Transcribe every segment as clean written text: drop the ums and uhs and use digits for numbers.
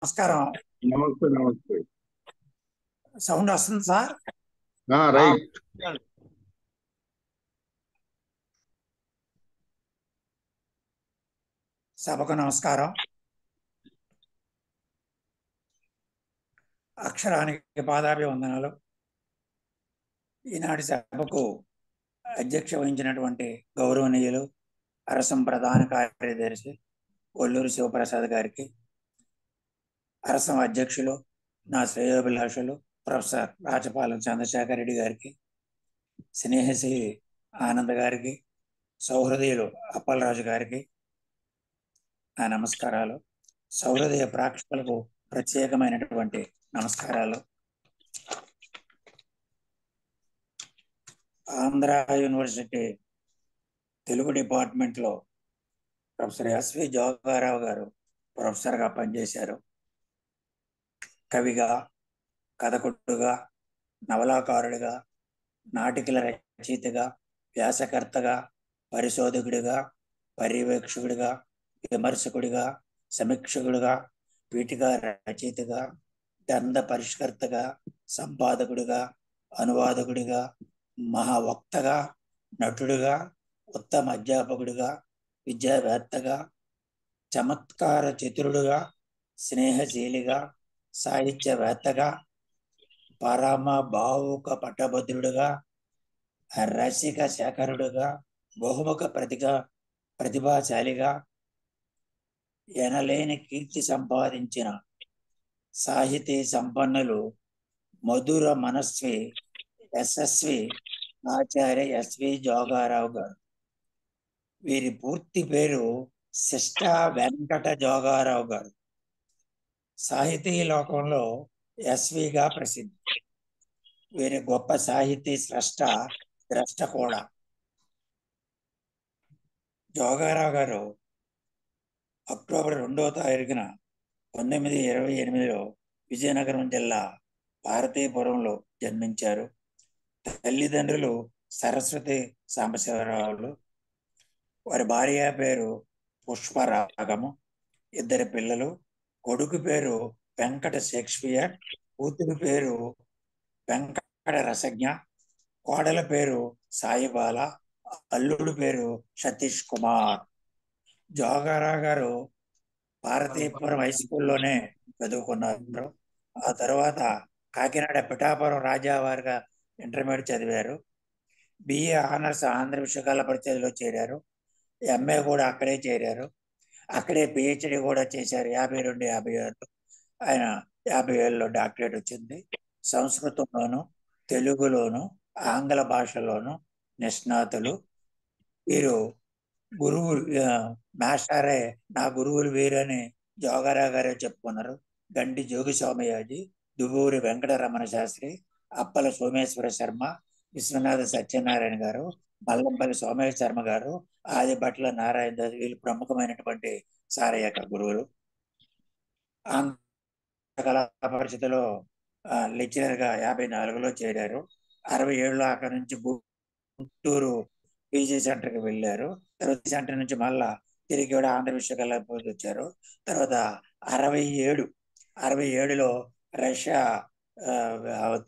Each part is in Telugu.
నమస్కారం. నమస్తే నమస్తే. సౌండ్ వస్తుంది సార్? రైట్. సభకు నమస్కారం. అక్షరానికి పాదాభివందనాలు. ఈనాటి సభకు అధ్యక్ష వహించినటువంటి గౌరవనీయులు అరసం ప్రధాన కార్యదర్శి ఒల్లూరు శివప్రసాద్ గారికి, అరసం అధ్యక్షులు నా శ్రేయోభిలాషులు ప్రొఫెసర్ రాచపాలెం చంద్రశేఖర్ రెడ్డి గారికి, స్నేహశ్రీ ఆనంద్ గారికి, సౌహృదయులు అప్పలరాజు గారికి నా నమస్కారాలు. సౌహృదయ ప్రేక్షకులకు ప్రత్యేకమైనటువంటి నమస్కారాలు. ఆంధ్ర యూనివర్సిటీ తెలుగు డిపార్ట్మెంట్లో ప్రొఫెసర్ ఎస్వి జోగారావు గారు ప్రొఫెసర్గా పనిచేశారు. కవిగా, కథకుడుగా, నవలాకారుడిగా, నాటికల రచయితగా, వ్యాసకర్తగా, పరిశోధకుడిగా, పర్యవేక్షకుడిగా, విమర్శకుడిగా, సమీక్షకుడిగా, పీఠికా రచయితగా, గ్రంథ పరిష్కర్తగా, సంపాదకుడిగా, అనువాదకుడిగా, మహావక్తగా, నటుడిగా, ఉత్తమ అధ్యాపకుడిగా, విద్యావేత్తగా, చమత్కార చతురుడుగా, స్నేహశీలిగా, సాహిత్యవేత్తగా, పరమ భావుక పట్టభద్రుడుగా, రసిక శేఖరుడుగా, బహుముఖ ప్రతిభాశాలిగా, ఎనలేని కీర్తి సంపాదించిన సాహితీ సంపన్నులు మధుర మనస్వి యశస్వి ఆచార్య ఎస్వి జోగారావు గారు. వీరి పూర్తి పేరు శిష్ట వెంకట జోగారావు గారు. సాహితీ లోకంలో ఎస్విగా ప్రసిద్ధి. వీరి గొప్ప సాహితీ ద్రష్ట కూడా. జోగారావు గారు అక్టోబర్ 2వ తారీఖున 1928లో విజయనగరం జిల్లా భారతీపురంలో జన్మించారు. తల్లిదండ్రులు సరస్వతి సాంబశివరావులు. వారి భార్య పేరు పుష్పరాగము. ఇద్దరు పిల్లలు. కొడుకు పేరు వెంకట షేక్స్పియర్, కూతురు పేరు వెంకట రసజ్ఞ, కోడల పేరు సాయిబాల, అల్లుడు పేరు సతీష్ కుమార్. జోగారావు గారు భారతీపురం హై స్కూల్లోనే చదువుకున్నారు. ఆ తర్వాత కాకినాడ పిఠాపురం రాజావారిగా ఇంటర్మీడియట్ చదివారు. బిఏ ఆనర్స్ ఆంధ్ర విశ్వకళా పరిషత్లో చేరారు. ఎంఏ కూడా అక్కడే చేరారు. అక్కడే పిహెచ్డి కూడా చేశారు. 52, 56. ఆయన 57లో డాక్టరేట్ వచ్చింది. సంస్కృతంలోను, తెలుగులోను, ఆంగ్ల భాషలోను నిష్ణాతులు. వీరు గురువులు, మాస్టరే నా గురువులు వీరని జోగారావు గారే చెప్పుకున్నారు. గండి జోగి సోమయాజి, దువ్వూరి వెంకటరమణ శాస్త్రి, అప్పల సోమేశ్వర శర్మ, విశ్వనాథ సత్యనారాయణ గారు, మల్లంపల్లి సోమేశ్వర శర్మ గారు, ఆదిభట్ల నారాయణ దాస్ వీళ్ళు ప్రముఖమైనటువంటి సారయ్యక గురువులు. ఆంధ్ర కళా పరిషత్లో లెక్చరర్గా 54లో చేరారు. 67లో అక్కడి నుంచి గుంటూరు పీజీ సెంటర్కి వెళ్ళారు. తర్వాత సెంటర్ నుంచి మళ్ళా తిరిగి కూడా ఆంధ్ర విశ్వకళా వచ్చారు. తర్వాత 67లో రష్యా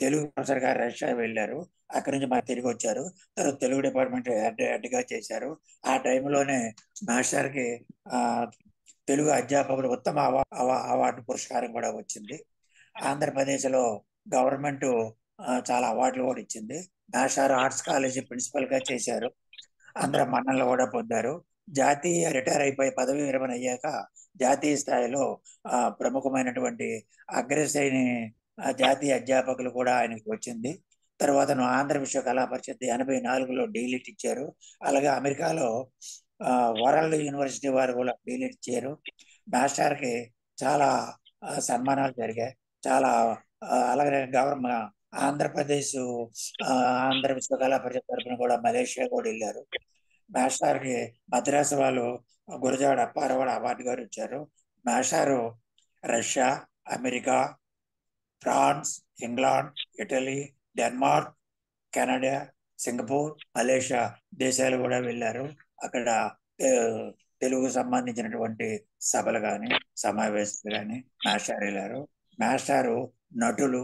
తెలుగు ప్రొఫెసర్ గారు రష్యా వెళ్ళారు. అక్కడి నుంచి మాకు తిరిగి వచ్చారు. తర్వాత తెలుగు డిపార్ట్మెంట్ హెడ్గా చేశారు. ఆ టైంలోనే మాస్టర్కి తెలుగు అధ్యాపకులు ఉత్తమ అవార్డు పురస్కారం కూడా వచ్చింది. ఆంధ్రప్రదేశ్లో గవర్నమెంట్ చాలా అవార్డులు కూడా ఇచ్చింది. మాస్టర్ ఆర్ట్స్ కాలేజీ ప్రిన్సిపల్గా చేశారు. అందరూ మన్ననలు కూడా పొందారు. జాతీయ రిటైర్ అయిపోయి పదవి విరమణ అయ్యాక జాతీయ స్థాయిలో ప్రముఖమైనటువంటి అగ్రశ్రేణి జాతీయ అధ్యాపకులు కూడా ఆయనకు వచ్చింది. తర్వాత ఆంధ్ర విశ్వ కళా పరిషత్ 84లో డీలిట్ ఇచ్చారు. అలాగే అమెరికాలో వరల్డ్ యూనివర్సిటీ వారు కూడా డీలిట్ ఇచ్చారు. మాస్టర్కి చాలా సన్మానాలు జరిగాయి. చాలా అలాగే గవర్నమెంట్ ఆంధ్రప్రదేశ్ ఆంధ్ర విశ్వ కళా పరిషత్ తరఫున కూడా మలేషియా కూడా వెళ్ళారు. మాస్టర్కి మద్రాసు వాళ్ళు గురజాడ అప్పారావు అవార్డు గారు ఇచ్చారు. మాస్టారు Russia, America, France, England, Italy, Denmark, Canada, Singapore, Malaysia దేశాలు కూడా వెళ్ళారు. అక్కడ తెలుగు సంబంధించినటువంటి సభలు కానీ సమావేశాలు కానీ మాస్టర్ వెళ్ళారు. మాస్టారు నటులు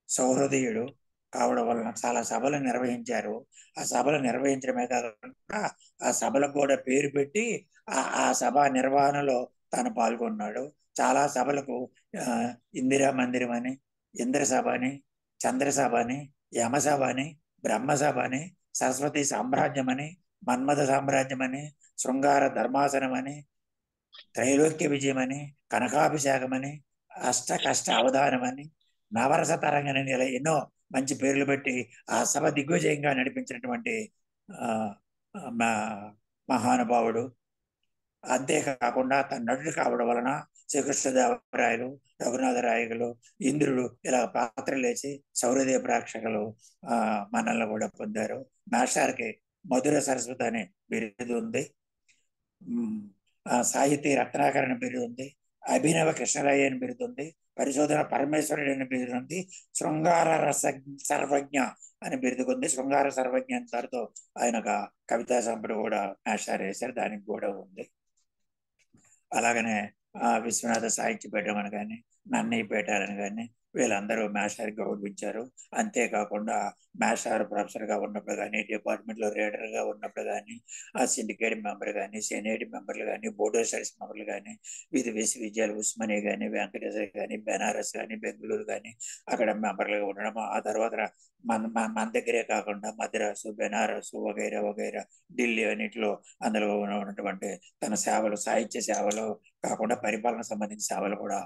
సౌహృదయుడు కావడం వలన చాలా సభలు నిర్వహించారు. ఆ సభలు నిర్వహించడమే కాకుండా ఆ సభలకు కూడా పేరు పెట్టి ఆ సభ నిర్వహణలో తాను పాల్గొన్నాడు. చాలా సభలకు ఇందిరా మందిరం అని, ఇంద్రసభ అని, చంద్రసభ అని, యమసభ అని, బ్రహ్మసభ అని, సరస్వతి సామ్రాజ్యం అని, మన్మథ సామ్రాజ్యం అని, శృంగార ధర్మాసనం అని, త్రైలోక్య విజయం అని, కనకాభిషేకం అని, అష్ట కష్ట అవధానం అని, నవరస తరంగని ఇలా ఎన్నో మంచి పేర్లు పెట్టి ఆ సభ దిగ్విజయంగా నడిపించినటువంటి ఆ మహానుభావుడు. అంతేకాకుండా తన నటుడు కావడం వలన శ్రీకృష్ణదేవరాయలు, రఘునాథరాయలు, ఇంద్రుడు ఇలా పాత్రలు వేసి సౌరదేవ ప్రేక్షకులు మనల్ని కూడా పొందారు. మాస్టర్కి మధుర సరస్వతి అనే బిరుదు ఉంది, సాహితీ రత్నాకరణ బిరుదు ఉంది, అభినవ కృష్ణరాయ అని బిరుదు ఉంది, పరిశోధన పరమేశ్వరుడు అని బిరుదు ఉంది, శృంగార రస సర్వజ్ఞ అని బిరుదుకుంది. శృంగార సర్వజ్ఞ అంతటితో ఆయన కవితా సంపుడు కూడా మాస్టర్ వేశారు, దానికి కూడా ఉంది. అలాగనే విశ్వనాథ సాహిత్య పీఠం అని కానీ, నన్నయ్య పీఠాలని కానీ వీళ్ళందరూ మాస్టర్ గౌరవించారు. అంతేకాకుండా మాస్టర్ ప్రొఫెసర్గా ఉన్నప్పుడు కానీ, డిపార్ట్మెంట్లో రీడర్గా ఉన్నప్పుడు కానీ, ఆ సిండికేట్ మెంబర్ కానీ, సెనేట్ మెంబర్లు కానీ, బోర్డ్ ఆఫ్ స్టడీస్ మెంబర్లు కానీ, వివిధ విశ్వవిద్యాలయాలు ఉస్మానియా కానీ, వెంకటేశ్వర కానీ, బెనారస్ కానీ, బెంగళూరు కానీ అక్కడ మెంబర్లుగా ఉండడం. ఆ తర్వాత మన దగ్గరే కాకుండా మద్రాసు, బెనారసు వగైరా వగైరా, ఢిల్లీ అన్నింటిలో అందులో ఉన్నటువంటి తన సేవలు, సాహిత్య సేవలు కాకుండా పరిపాలన సంబంధించిన సేవలు కూడా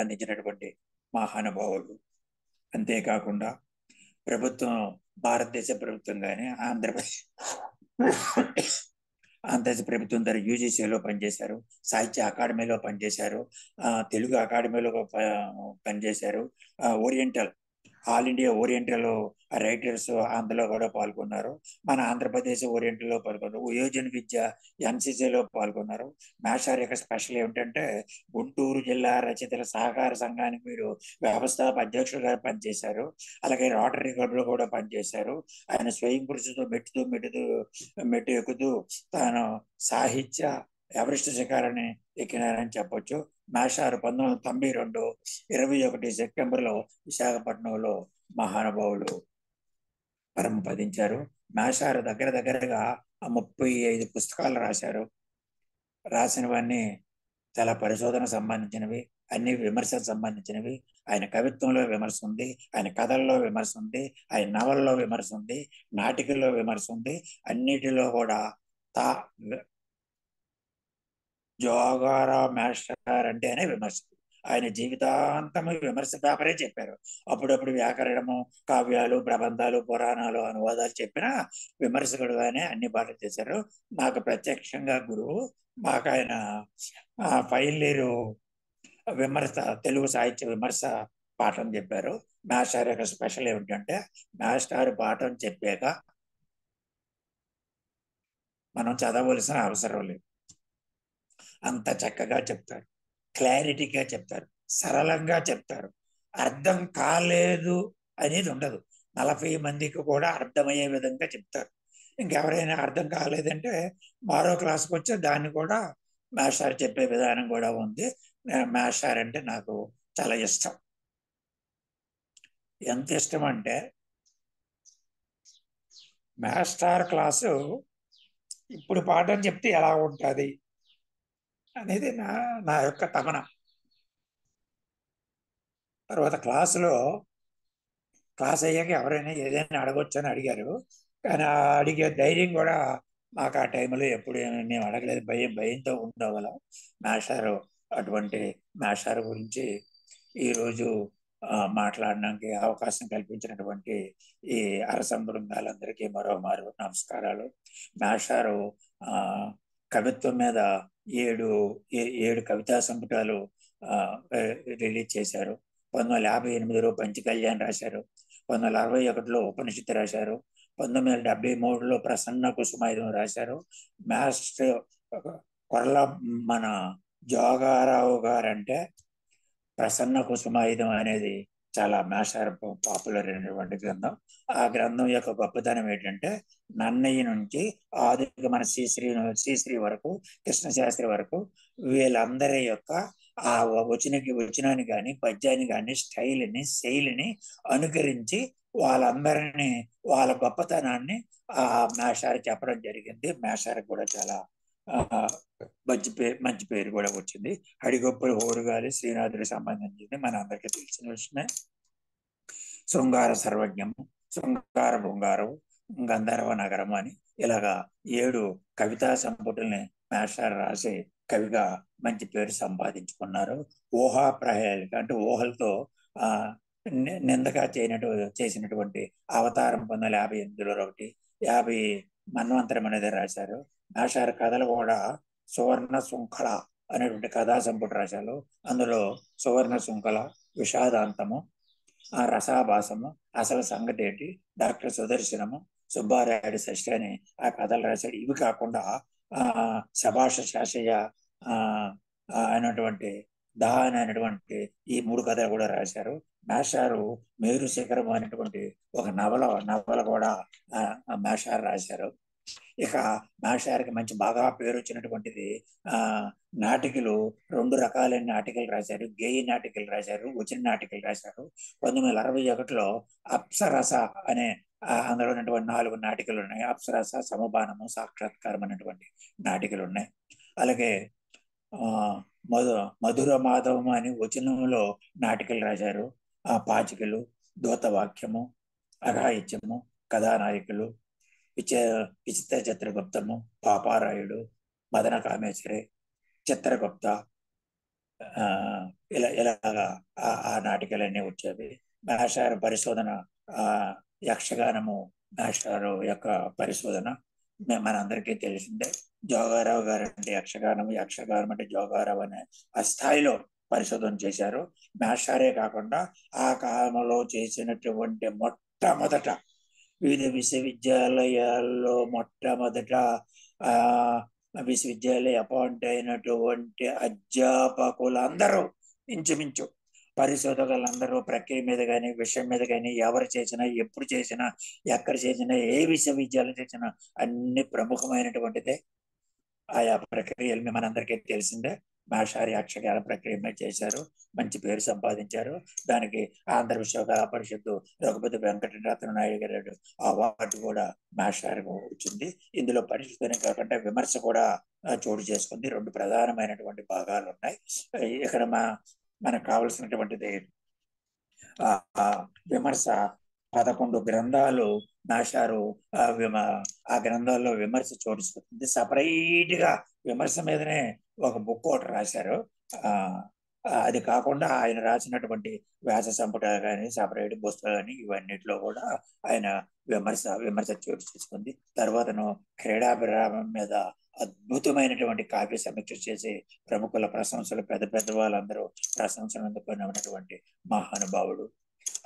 అందించినటువంటి మహానుభావుడు. అంతేకాకుండా ప్రభుత్వం, భారతదేశ ప్రభుత్వం కానీ, ఆంధ్రప్రదేశ్ ప్రభుత్వం ద్వారా యూజీసీలో పనిచేశారు, సాహిత్య అకాడమీలో పనిచేశారు, తెలుగు అకాడమీలో పనిచేశారు, oriental all India oriental writers అందులో కూడా పాల్గొన్నారు. మన ఆంధ్రప్రదేశ్ ఓరియంటల్లో పాల్గొన్నారు. యోజన విద్య ఎన్సీసీలో పాల్గొన్నారు. మాస్టర్ యొక్క స్పెషల్ ఏమిటంటే గుంటూరు జిల్లా రచయితల సహకార సంఘానికి మీరు వ్యవస్థాపక అధ్యక్షులుగా పనిచేశారు. అలాగే రోటరీ క్లబ్లో కూడా పనిచేశారు. ఆయన స్వయం కృషితో మెట్టు ఎక్కుతూ తాను సాహిత్య ఎవరెస్ట్ శిఖరాన్ని ఎక్కినారని చెప్పొచ్చు. మాస్టర్ 1992 21 సెప్టెంబర్లో విశాఖపట్నంలో మహానుభావులు పరమపదించారు. మాస్టర్ దగ్గరగా 35 పుస్తకాలు రాశారు. రాసినవన్నీ చాలా పరిశోధన సంబంధించినవి, అన్ని విమర్శకు సంబంధించినవి. ఆయన కవిత్వంలో విమర్శ ఉంది, ఆయన కథల్లో విమర్శ ఉంది, ఆయన నవల్లో విమర్శ ఉంది, నాటికల్లో విమర్శ ఉంది. అన్నిటిలో కూడా జోగారావు మాస్టర్ అంటేనే విమర్శ. ఆయన జీవితాంతము విమర్శ పేపరే చెప్పారు. అప్పుడప్పుడు వ్యాకరణము, కావ్యాలు, ప్రబంధాలు, పురాణాలు, అనువాదాలు చెప్పిన విమర్శకుడుగానే అన్ని పాటలు చేశారు. నాకు ప్రత్యక్షంగా గురువు. మాకు ఆయన ఫైనల్ ఇయర్ విమర్శ, తెలుగు సాహిత్య విమర్శ పాఠం చెప్పారు. మాస్టర్ యొక్క స్పెషల్ ఏమిటంటే మాస్టర్ పాఠం చెప్పాక మనం చదవలసిన అవసరం లేదు. అంత చక్కగా చెప్తారు, క్లారిటీగా చెప్తారు, సరళంగా చెప్తారు. అర్థం కాలేదు అనేది ఉండదు. 40 మందికి కూడా అర్థమయ్యే విధంగా చెప్తారు. ఇంకెవరైనా అర్థం కాలేదంటే మరో క్లాస్కి వచ్చి దాన్ని కూడా మాస్టర్ చెప్పే విధానం కూడా ఉంది. మాస్టర్ అంటే నాకు చాలా ఇష్టం. ఎంత ఇష్టం అంటే మాస్టర్ క్లాసు ఇప్పుడు పాఠం చెప్తే ఎలా ఉంటుంది అనేది నా యొక్క తపన. తర్వాత క్లాస్ అయ్యాక ఎవరైనా ఏదైనా అడగొచ్చు అని అడిగారు. కానీ అడిగే ధైర్యం కూడా మాకు ఆ టైంలో ఎప్పుడు మేము అడగలేదు. భయంతో ఉండేవాళ్ళం. మాస్టర్ అటువంటి మాస్టర్ గురించి ఈరోజు మాట్లాడడానికి అవకాశం కల్పించినటువంటి ఈ అరసం బృందాలందరికీ మరోమారు నమస్కారాలు. మాస్టారు కవిత్వం మీద 7 కవితా సంపుటాలు రిలీజ్ చేశారు. 1958లో పంచకళ్యాణ్ రాశారు, 1961లో ఉపనిషత్తు రాశారు, 1973లో ప్రసన్న కుసుమాయుధం రాశారు. మాస్టర్ కొర్ల మన జోగారావు గారంటే ప్రసన్న కుసుమాయుధం అనేది చాలా మేషార్ పాపులర్ అయినటువంటి గ్రంథం. ఆ గ్రంథం యొక్క గొప్పతనం ఏంటంటే నన్నయ్య నుంచి ఆధునిక మన శ్రీశ్రీ వరకు, కృష్ణశాస్త్రి వరకు వీళ్ళందరి యొక్క ఆ వచనాన్ని కానీ పద్యాన్ని కానీ స్టైల్ని శైలిని అనుకరించి వాళ్ళందరినీ వాళ్ళ గొప్పతనాన్ని ఆ మేషారు చెప్పడం జరిగింది. మేషారు కూడా చాలా మంచి పేరు కూడా వచ్చింది. హడిగొప్పలు హోరుగాలి శ్రీనాథుడికి సంబంధించింది మన అందరికీ తెలిసిన విషయమే. శృంగార సర్వజ్ఞము, శృంగార బృంగారము, గంధర్వ నగరం అని ఇలాగా 7 కవితా సంపుటుల్ని మేషారు రాసి కవిగా మంచి పేరు సంపాదించుకున్నారు. ఊహా ప్రహేళిక అంటే ఊహలతో నిందగా చేసినటువంటి అవతారం 1958లో ఒకటి, 50 మన్వంతరం అనేది రాశారు. మేషారు కథలు కూడా సువర్ణ శృంఖల అనేటువంటి కథా సంపుటి రాశారు. అందులో సువర్ణ శృంఖల, విషాదాంతము, ఆ రసాభాసము, అసలు సంగతి ఏంటి, డాక్టర్ సుదర్శనము, సుబ్బారాయుడు షష్ఠి అని ఆ కథలు రాశాడు. ఇవి కాకుండా శభాష శాషయ్య అయినటువంటి దహన్ అనేటువంటి ఈ 3 కథలు కూడా రాశారు. మేషారు మేరు శిఖరం అనేటువంటి ఒక నవల కూడా మేషారు రాశారు. ఇక మేషారికి మంచి బాగా పేరు వచ్చినటువంటిది నాటికలు 2 రకాలైన నాటికలు రాశారు. గేయ నాటికలు రాశారు, వచన నాటికలు రాశారు. 1961లో అప్సరస అనే అందులో ఉన్నటువంటి 4 నాటికలు ఉన్నాయి. అప్సరస, సమబానము, సాక్షాత్కారం అనేటువంటి నాటికలు ఉన్నాయి. అలాగే మధుర మాధవం అని వచనంలో నాటికలు రాశారు. పాచికలు, దూతవాక్యము, అఘాయిత్యము, కథానాయకులు, విచిత్ర చిత్రగుప్తము, పాపారాయుడు, మదన కామేశ్వరి, చిత్రగుప్త, ఇలాగా ఆ నాటికలన్నీ వచ్చేవి. మేషారు పరిశోధన యక్షగానము, మేషారు యొక్క పరిశోధన మనందరికీ తెలిసిందే. జోగారావు గారు అంటే యక్షగానం అంటే జోగారావు అనే ఆ స్థాయిలో పరిశోధన చేశారు. మేషారే కాకుండా ఆ కాలంలో చేసినటువంటి మొట్టమొదట వివిధ విశ్వవిద్యాలయాల్లో మొట్టమొదట విశ్వవిద్యాలయ అపాయింట్ అయినటువంటి అధ్యాపకులందరూ ఇంచుమించు పరిశోధకులందరూ ప్రక్రియ మీద కానీ విషయం మీద కానీ ఎవరు చేసినా, ఎప్పుడు చేసినా, ఎక్కడ చేసినా, ఏ విశ్వవిద్యాలయం చేసినా అన్ని ప్రముఖమైనటువంటిదే. ఆయా ప్రక్రియలు మనందరికీ తెలిసిందే. మేషారి యక్షగాన ప్రక్రియ మీద చేశారు, మంచి పేరు సంపాదించారు. దానికి ఆంధ్ర విశ్వకళా పరిషత్తు రఘుపతి వెంకటరత్న నాయుడు గారు అవార్డు కూడా మేషారికి వచ్చింది. ఇందులో పరిశోధన కాకుండా విమర్శ కూడా చోటు చేసుకుంది. 2 ప్రధానమైనటువంటి భాగాలు ఉన్నాయి. ఇక్కడ మనకు కావలసినటువంటిది విమర్శ. 11 గ్రంథాలు మేషారు ఆ గ్రంథాల్లో విమర్శ చోటిస్తుంది. సపరేట్ గా విమర్శ మీదనే ఒక బుక్ ఒకటి రాశారు. అది కాకుండా ఆయన రాసినటువంటి వ్యాస సంపుటాలు కానీ, సపరేట్ పుస్తకాలు కానీ, ఇవన్నిటిలో కూడా ఆయన విమర్శ చోటు చేసుకుంది. తర్వాతను క్రీడాభిరామం మీద అద్భుతమైనటువంటి కావ్య సమీక్ష చేసి ప్రముఖుల ప్రశంసలు, పెద్ద వాళ్ళందరూ ప్రశంసలు అందుకున్నటువంటి మహానుభావుడు.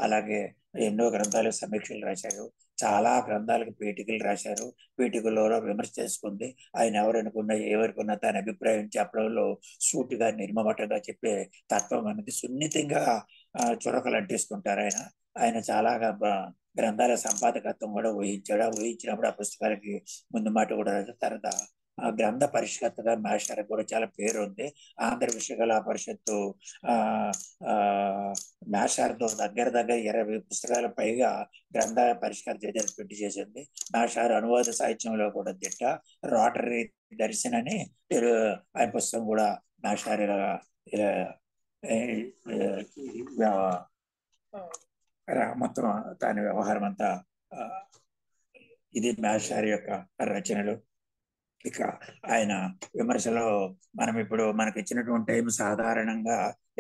అలాగే ఎన్నో గ్రంథాలకు సమీక్షలు రాశారు. చాలా గ్రంథాలకు పీఠికలు రాశారు. పీఠికల్లో విమర్శ చేసుకుంది. ఆయన ఎవరనుకున్నా ఏమనుకున్నా తన అభిప్రాయం చెప్పడంలో సూటిగా నిర్మమటంగా చెప్పే తత్వం అనేది సున్నితంగా చురకలు అంటిస్తుంటారు. ఆయన చాలా గ్రంథాల సంపాదకత్వం కూడా ఊహించినప్పుడు ఆ పుస్తకాలకి ముందు మాట కూడా రాశారు. తర్వాత గ్రంథ పరిషత్తుగా మేషారికి కూడా చాలా పేరు ఉంది. ఆంధ్ర విశ్వకళా పరిషత్తు మేషారుతో దగ్గర 20 పుస్తకాల పైగా గ్రంథ పరిష్కార పెట్టి చేసింది. మేషారు అనువాద సాహిత్యంలో కూడా దిట్ట. రోటరీ దర్శన్ అని ఆయన పుస్తకం కూడా మేషారు మొత్తం దాని వ్యవహారం అంతా ఇది మేషారు యొక్క రచనలు. ఇక ఆయన విమర్శలో మనకి ఇచ్చినటువంటి టైం సాధారణంగా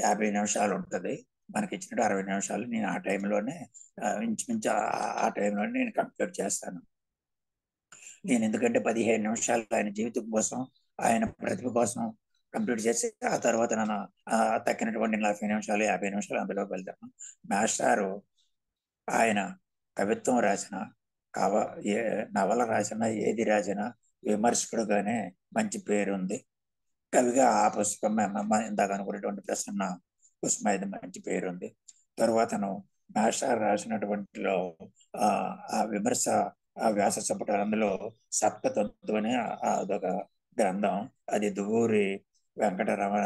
50 నిమిషాలు ఉంటుంది. మనకి ఇచ్చినట్టు 60 నిమిషాలు. నేను ఆ టైంలోనే ఇంచుమించు ఆ టైంలోనే నేను కంప్లీట్ చేస్తాను. నేను ఎందుకంటే 15 నిమిషాలు ఆయన జీవితం కోసం, ఆయన ప్రతిభ కోసం కంప్లీట్ చేసి ఆ తర్వాత నన్ను తక్కినటువంటి 40 నిమిషాలు 50 నిమిషాలు అందులోకి వెళ్తాను. మేషారు ఆయన కవిత్వం రాసిన, నవల రాసిన, ఏది రాసినా విమర్శకుడుగానే మంచి పేరుంది. కవిగా ఆ పుస్తకం ఇందాక అనుకునేటువంటి ప్రసన్న పుష్ప మంచి పేరుంది. తరువాతను మాస్టర్ రాసినటువంటిలో ఆ విమర్శ ఆ వ్యాస సంపుటాలు, అందులో సప్తతత్వం అనే అదొక గ్రంథం, అది దువ్వూరి వెంకటరమణ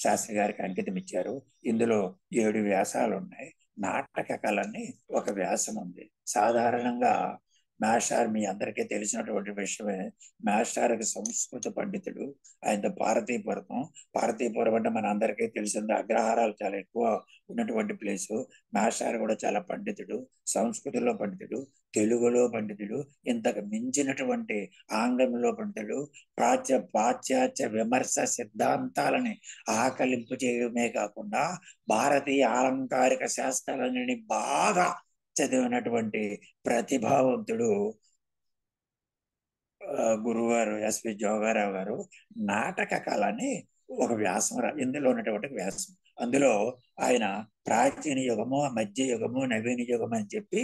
శాస్త్రి గారికి అంకితం ఇచ్చారు. ఇందులో 7 వ్యాసాలు ఉన్నాయి. నాటక కళని ఒక వ్యాసం ఉంది. సాధారణంగా మాస్టర్ మీ అందరికీ తెలిసినటువంటి విషయమే. మాస్టర్కి సంస్కృత పండితుడు. ఆయన పార్వతీపురం అంటే మన అందరికీ తెలిసింది, అగ్రహారాలు చాలా ఎక్కువ ఉన్నటువంటి ప్లేసు. మాస్టర్ కూడా చాలా పండితుడు, సంస్కృతిలో పండితుడు, తెలుగులో పండితుడు, ఇంతకు మించినటువంటి ఆంగ్లంలో పండితుడు. పాశ్చాత్య విమర్శ సిద్ధాంతాలని ఆకలింపు చేయడమే కాకుండా భారతీయ అలంకారిక శాస్త్రాలని బాగా చదివినటువంటి ప్రతిభావంతుడు గురువారు ఎస్వి జోగారావు గారు. నాటక కళని ఒక వ్యాసం ఇందులో ఉన్నటువంటి వ్యాసం. అందులో ఆయన ప్రాచీన యుగము, మధ్య యుగము, నవీన యుగం అని చెప్పి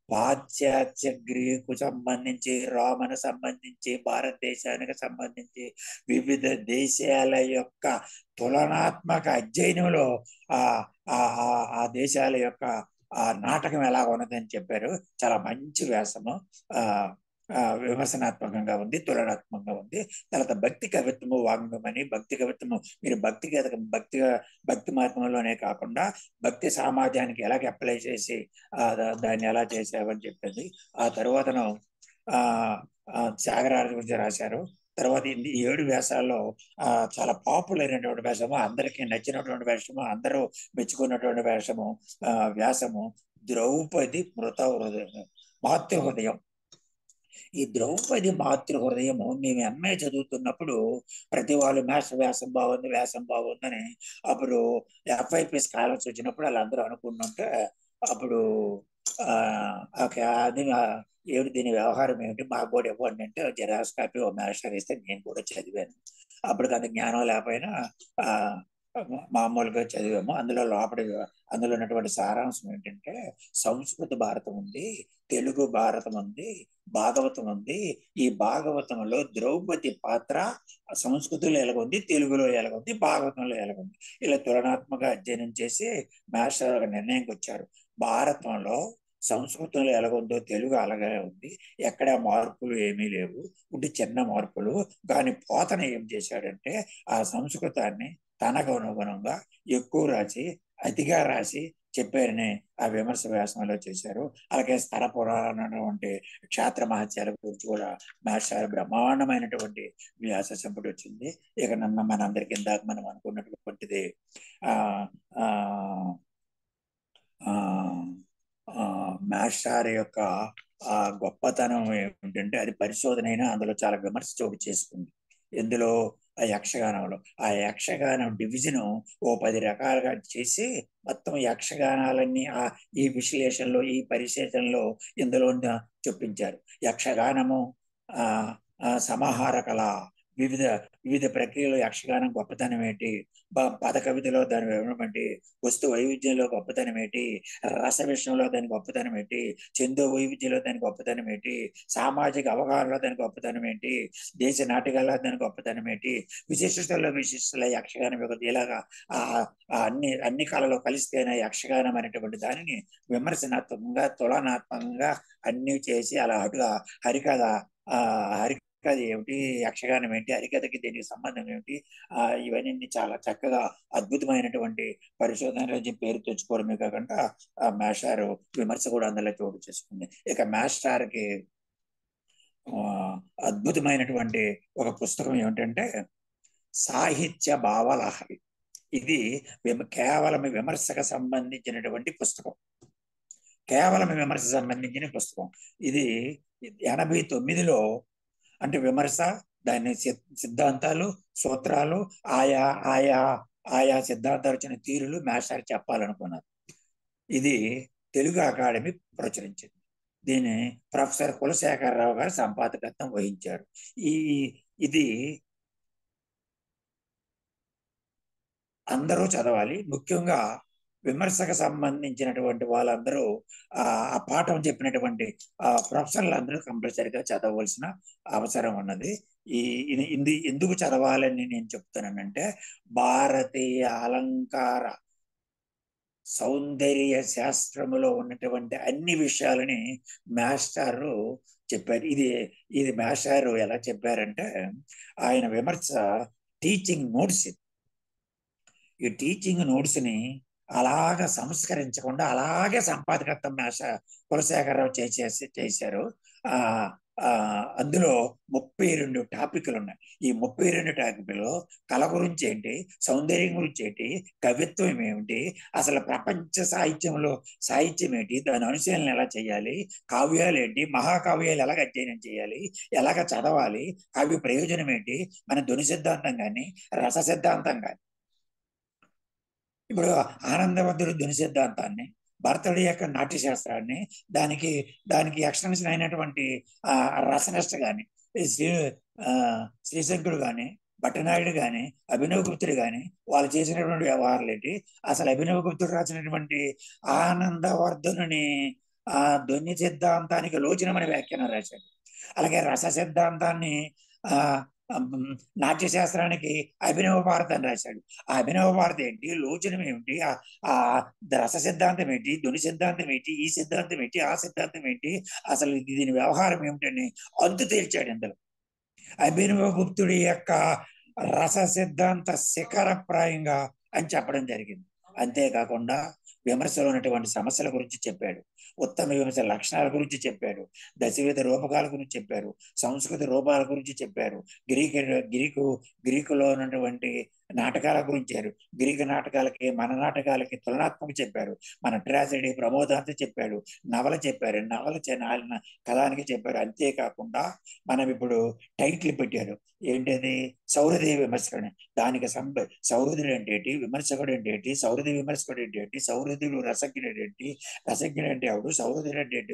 పాశ్చాత్య గ్రీకు సంబంధించి, రోమన్ సంబంధించి, భారతదేశానికి సంబంధించి వివిధ దేశాల యొక్క తులనాత్మక అధ్యయనంలో ఆ ఆ ఆ దేశాల యొక్క ఆ నాటకం ఎలా ఉన్నదని చెప్పారు. చాలా మంచి వ్యాసము. విమర్శనాత్మకంగా ఉంది, తులనాత్మకంగా ఉంది. తర్వాత భక్తి కవిత్వము, వాంగ్మయమని. భక్తి కవిత్వము మీరు భక్తి మార్గంలోనే కాకుండా భక్తి సామాజానికి ఎలాగ అప్లై చేసి దాన్ని ఎలా చేసావని చెప్పింది. ఆ తర్వాతను త్యాగరాజు గురించి రాశారు. తర్వాత 7 వ్యాసాల్లో చాలా పాపులర్ అయినటువంటి వేషము, అందరికీ నచ్చినటువంటి వేషము, అందరూ మెచ్చుకున్నటువంటి వ్యాసము ద్రౌపది మాతృహృదయం. ఈ ద్రౌపది మాతృహృదయము మేము ఎంఏ చదువుతున్నప్పుడు ప్రతి వాళ్ళు వ్యాసం బాగుందని అప్పుడు FIP స్కాలర్స్ వచ్చినప్పుడు వాళ్ళందరూ అనుకుంటుంటే అప్పుడు అది ఏమిటి దీని వ్యవహారం ఏమిటి, మాకు కూడా ఇవ్వండి అంటే జెరాక్స్ కాపీ ఓ మాస్టర్ ఇస్తే నేను కూడా చదివాను. అప్పటికి అంత జ్ఞానం లేకపోయినా మామూలుగా చదివాము. అందులో ఉన్నటువంటి సారాంశం ఏంటంటే సంస్కృత భారతం ఉంది, తెలుగు భారతం ఉంది, భాగవతం ఉంది. ఈ భాగవతంలో ద్రౌపది పాత్ర సంస్కృతిలో ఎలాగుంది, తెలుగులో ఎలాగుంది, భాగవతంలో ఎలాగుంది, ఇలా తులనాత్మక అధ్యయనం చేసి మాస్టర్ ఒక నిర్ణయంకి వచ్చారు. భారతంలో సంస్కృతంలో ఎలాగుందో తెలుగు అలాగే ఉంది, ఎక్కడ మార్పులు ఏమీ లేవు, ఉంటే చిన్న మార్పులు. కానీ పోతన ఏం చేశాడంటే ఆ సంస్కృతాన్ని తనకు అనుగుణంగా ఎక్కువ రాసి, అతిగా రాసి చెప్పారని ఆ విమర్శ వ్యాసంలో చేశారు. అలాగే స్థల పురాణటువంటి క్షేత్ర మహత్యాల గురించి కూడా మాస్టర్ బ్రహ్మాండమైనటువంటి వ్యాస సంపుటి వచ్చింది. ఇక మనందరికి ఇందాక మనం అనుకున్నటువంటిది మాస్టర్ యొక్క గొప్పతనం ఏమిటంటే అది పరిశోధన అయినా అందులో చాలా విమర్శ చోటు చేసుకుంది. ఎందులో ఆ యక్షగానంలో ఆ యక్షగానం డివిజన్ ఓ 10 రకాలుగా చేసి మొత్తం యక్షగానాలన్నీ ఈ విశ్లేషణలో, ఈ పరిశోధనలో ఇందులో చొప్పించారు. యక్షగానము సమాహార కళ, వివిధ ప్రక్రియలో యక్షగానం గొప్పతనం ఏంటి, పద కవితలో దాని ఏమిటి, వస్తు వైవిధ్యంలో గొప్పతనం ఏంటి, రస విషయంలో దాని గొప్పతనం ఏంటి, చందో వైవిధ్యంలో దాని గొప్పతనం ఏంటి, సామాజిక అవగాహనలో దాని గొప్పతనం ఏంటి, దేశ నాటకాల్లో దాని గొప్పతనం ఏంటి, విశిష్టల యక్షగానం యొక్క ఇలాగా అన్ని కళలో కలిస్తేనే యక్షగానం అనేటువంటి దానిని విమర్శనాత్మకంగా, తులనాత్మకంగా అన్ని చేసి అలా అటుగా హరికథ ఏమిటి, యక్షగానం ఏంటి, హరికథకి దీనికి సంబంధం ఏమిటి, ఇవన్నీ చాలా చక్కగా అద్భుతమైనటువంటి పరిశోధనలు పేరు తెచ్చుకోవడమే కాకుండా మాస్టర్ విమర్శ కూడా అందులో చోటు చేసుకుంది. ఇక మాస్టర్కి అద్భుతమైనటువంటి ఒక పుస్తకం ఏమిటంటే సాహిత్య భావలహరి. ఇది కేవలం విమర్శకు సంబంధించినటువంటి పుస్తకం, కేవలం విమర్శ సంబంధించిన పుస్తకం. ఇది 89లో అంటే విమర్శ, దాని సిద్ధాంతాలు, సూత్రాలు, ఆయా సిద్ధాంతాలు వచ్చిన తీరులు మాస్టర్ చెప్పాలనుకున్నారు. ఇది తెలుగు అకాడమీ ప్రచురించింది. దీన్ని ప్రొఫెసర్ కులశేఖరరావు గారు సంపాదకత్వం వహించారు. ఇది అందరూ చదవాలి. ముఖ్యంగా విమర్శకు సంబంధించినటువంటి వాళ్ళందరూ ఆ పాఠం చెప్పినటువంటి ప్రొఫెసర్లు అందరూ కంపల్సరిగా చదవవలసిన అవసరం ఉన్నది. ఇది ఎందుకు చదవాలని నేను చెప్తానంటే భారతీయ అలంకార సౌందర్య శాస్త్రములో ఉన్నటువంటి అన్ని విషయాలని మాస్టారు చెప్పారు. ఇది మాస్టారు ఎలా చెప్పారంటే, ఆయన విమర్శ టీచింగ్ నోట్స్. ఈ టీచింగ్ నోట్స్ ని అలాగ సంస్కరించకుండా అలాగే సంపాదకత్వం కులశేఖరరావు చేశారు. ఆ ఆ అందులో 32 టాపిక్లు ఉన్నాయి. ఈ 32 టాపిక్లో కళ గురించి ఏంటి, సౌందర్యం గురించి ఏంటి, కవిత్వం ఏమిటి, అసలు ప్రపంచ సాహిత్యం ఏంటి, దాని అనుశీలన ఎలా చేయాలి, కావ్యాలు ఏంటి, మహాకావ్యాలు ఎలాగ అధ్యయనం చేయాలి, ఎలాగ చదవాలి, కావ్య ప్రయోజనం ఏంటి, మన ధ్వని సిద్ధాంతం కానీ రస సిద్ధాంతం కానీ. ఇప్పుడు ఆనందవంతుడు ధ్వని సిద్ధాంతాన్ని, భరతుడి యొక్క నాట్యశాస్త్రాన్ని, దానికి దానికి ఎక్స్టెన్షన్ అయినటువంటి రసనిష్ట కానీ, శ్రీ శ్రీశంకుడు కానీ, భట్టనాయుడు కానీ, అభినవ్ గుప్తుడు కానీ వాళ్ళు చేసినటువంటి వ్యవహారాలు ఏంటి, అసలు అభినవ్ గుప్తుడు రాసినటువంటి ఆనందవర్ధనుని ధ్వని సిద్ధాంతానికి లోచనమని వ్యాఖ్యానం రాశాడు. అలాగే రస సిద్ధాంతాన్ని ఆ నాట్య శాస్త్రానికి అభినవ భారతాన్ని రాశాడు. ఆ అభినవ భారతం ఏంటి, లోచనం ఏమిటి, ఆ రస సిద్ధాంతం ఏంటి, ధ్వని సిద్ధాంతం ఏంటి, ఈ సిద్ధాంతం ఏంటి, ఆ సిద్ధాంతం ఏంటి, అసలు దీని వ్యవహారం ఏమిటని అంతు తేల్చాడు ఇందులో. అభినవ గుప్తుడి యొక్క రస సిద్ధాంత శిఖరప్రాయంగా అని చెప్పడం జరిగింది. అంతేకాకుండా విమర్శలో ఉన్నటువంటి సమస్యల గురించి చెప్పాడు, ఉత్తమ విమర్శ లక్షణాల గురించి చెప్పాడు, దశవిధ రూపకాల గురించి చెప్పారు, సంస్కృత రూపాల గురించి చెప్పారు, గ్రీకులో ఉన్నటువంటి నాటకాల గురించి, గ్రీకు నాటకాలకి మన నాటకాలకి తులనాత్మక చెప్పారు, మన ట్రాజడీ ప్రమోదాంత చెప్పాడు, నవల చెప్పారు, కథానికి చెప్పారు. అంతేకాకుండా మనం ఇప్పుడు టైటిల్ పెట్టారు, ఏంటది, సౌరదేవి విమర్శకుడు. దానికి సౌరదుడు ఏంటి, విమర్శకుడు ఏంటి, సౌరదేవి విమర్శకుడు ఏంటి, సౌరదుడు రసజ్ఞుడు ఏంటి, రసజ్ఞుడు అంటే ఎవడు, సౌరదుడు అంటే ఏంటి,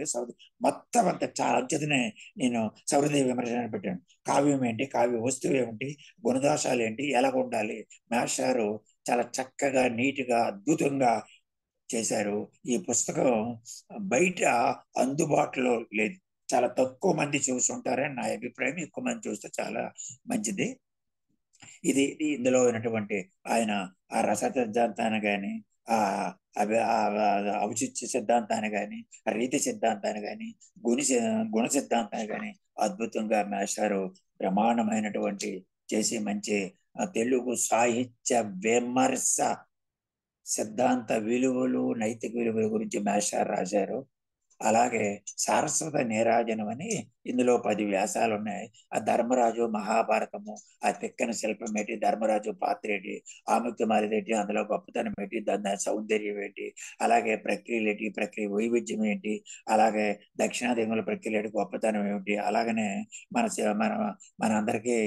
మొత్తం అంత చాలా అంచెతనే నేను సౌరదేవి విమర్శన పెట్టాను. కావ్యం ఏంటి, కావ్య వస్తువు ఏమిటి, గుణదోషాలు ఏంటి, ఎలా ఉండాలి, మాస్టారు చాలా చక్కగా నీట్గా అద్భుతంగా చేశారు. ఈ పుస్తకం బయట అందుబాటులో లేదు, చాలా తక్కువ మంది చూస్తుంటారని నా అభిప్రాయం. ఎక్కువ మంది చూస్తే చాలా మంచిది. ఇది ఇందులో ఉన్నటువంటి ఆయన ఆ రస సిద్ధాంతాన్ని కానీ, ఆ ఔచిత్య సిద్ధాంతాన్ని కానీ, రీతి సిద్ధాంతాన్ని కానీ, గుణ సిద్ధాంతాన్ని కానీ అద్భుతంగా మాస్టారు ప్రమాణమైనటువంటి చేసి మంచి తెలుగు సాహిత్య విమర్శ సిద్ధాంత విలువలు, నైతిక విలువల గురించి మాస్టర్ రాశారు. అలాగే సారస్వత నీరాజనం అని ఇందులో 10 వ్యాసాలు ఉన్నాయి. ఆ ధర్మరాజు మహాభారతము, ఆ తిక్కన శిల్పం ఏంటి, ధర్మరాజు పాత్ర ఏంటి, ఆముక్తమాలి ఏంటి, అందులో గొప్పతనం ఏంటి, దాని సౌందర్యం ఏంటి, అలాగే ప్రక్రియలు ఏంటి, ప్రక్రియ వైవిధ్యం ఏంటి, అలాగే దక్షిణాదిముల ప్రక్రియ ఏంటి, గొప్పతనం ఏమిటి, అలాగనే మన మన మనందరికీ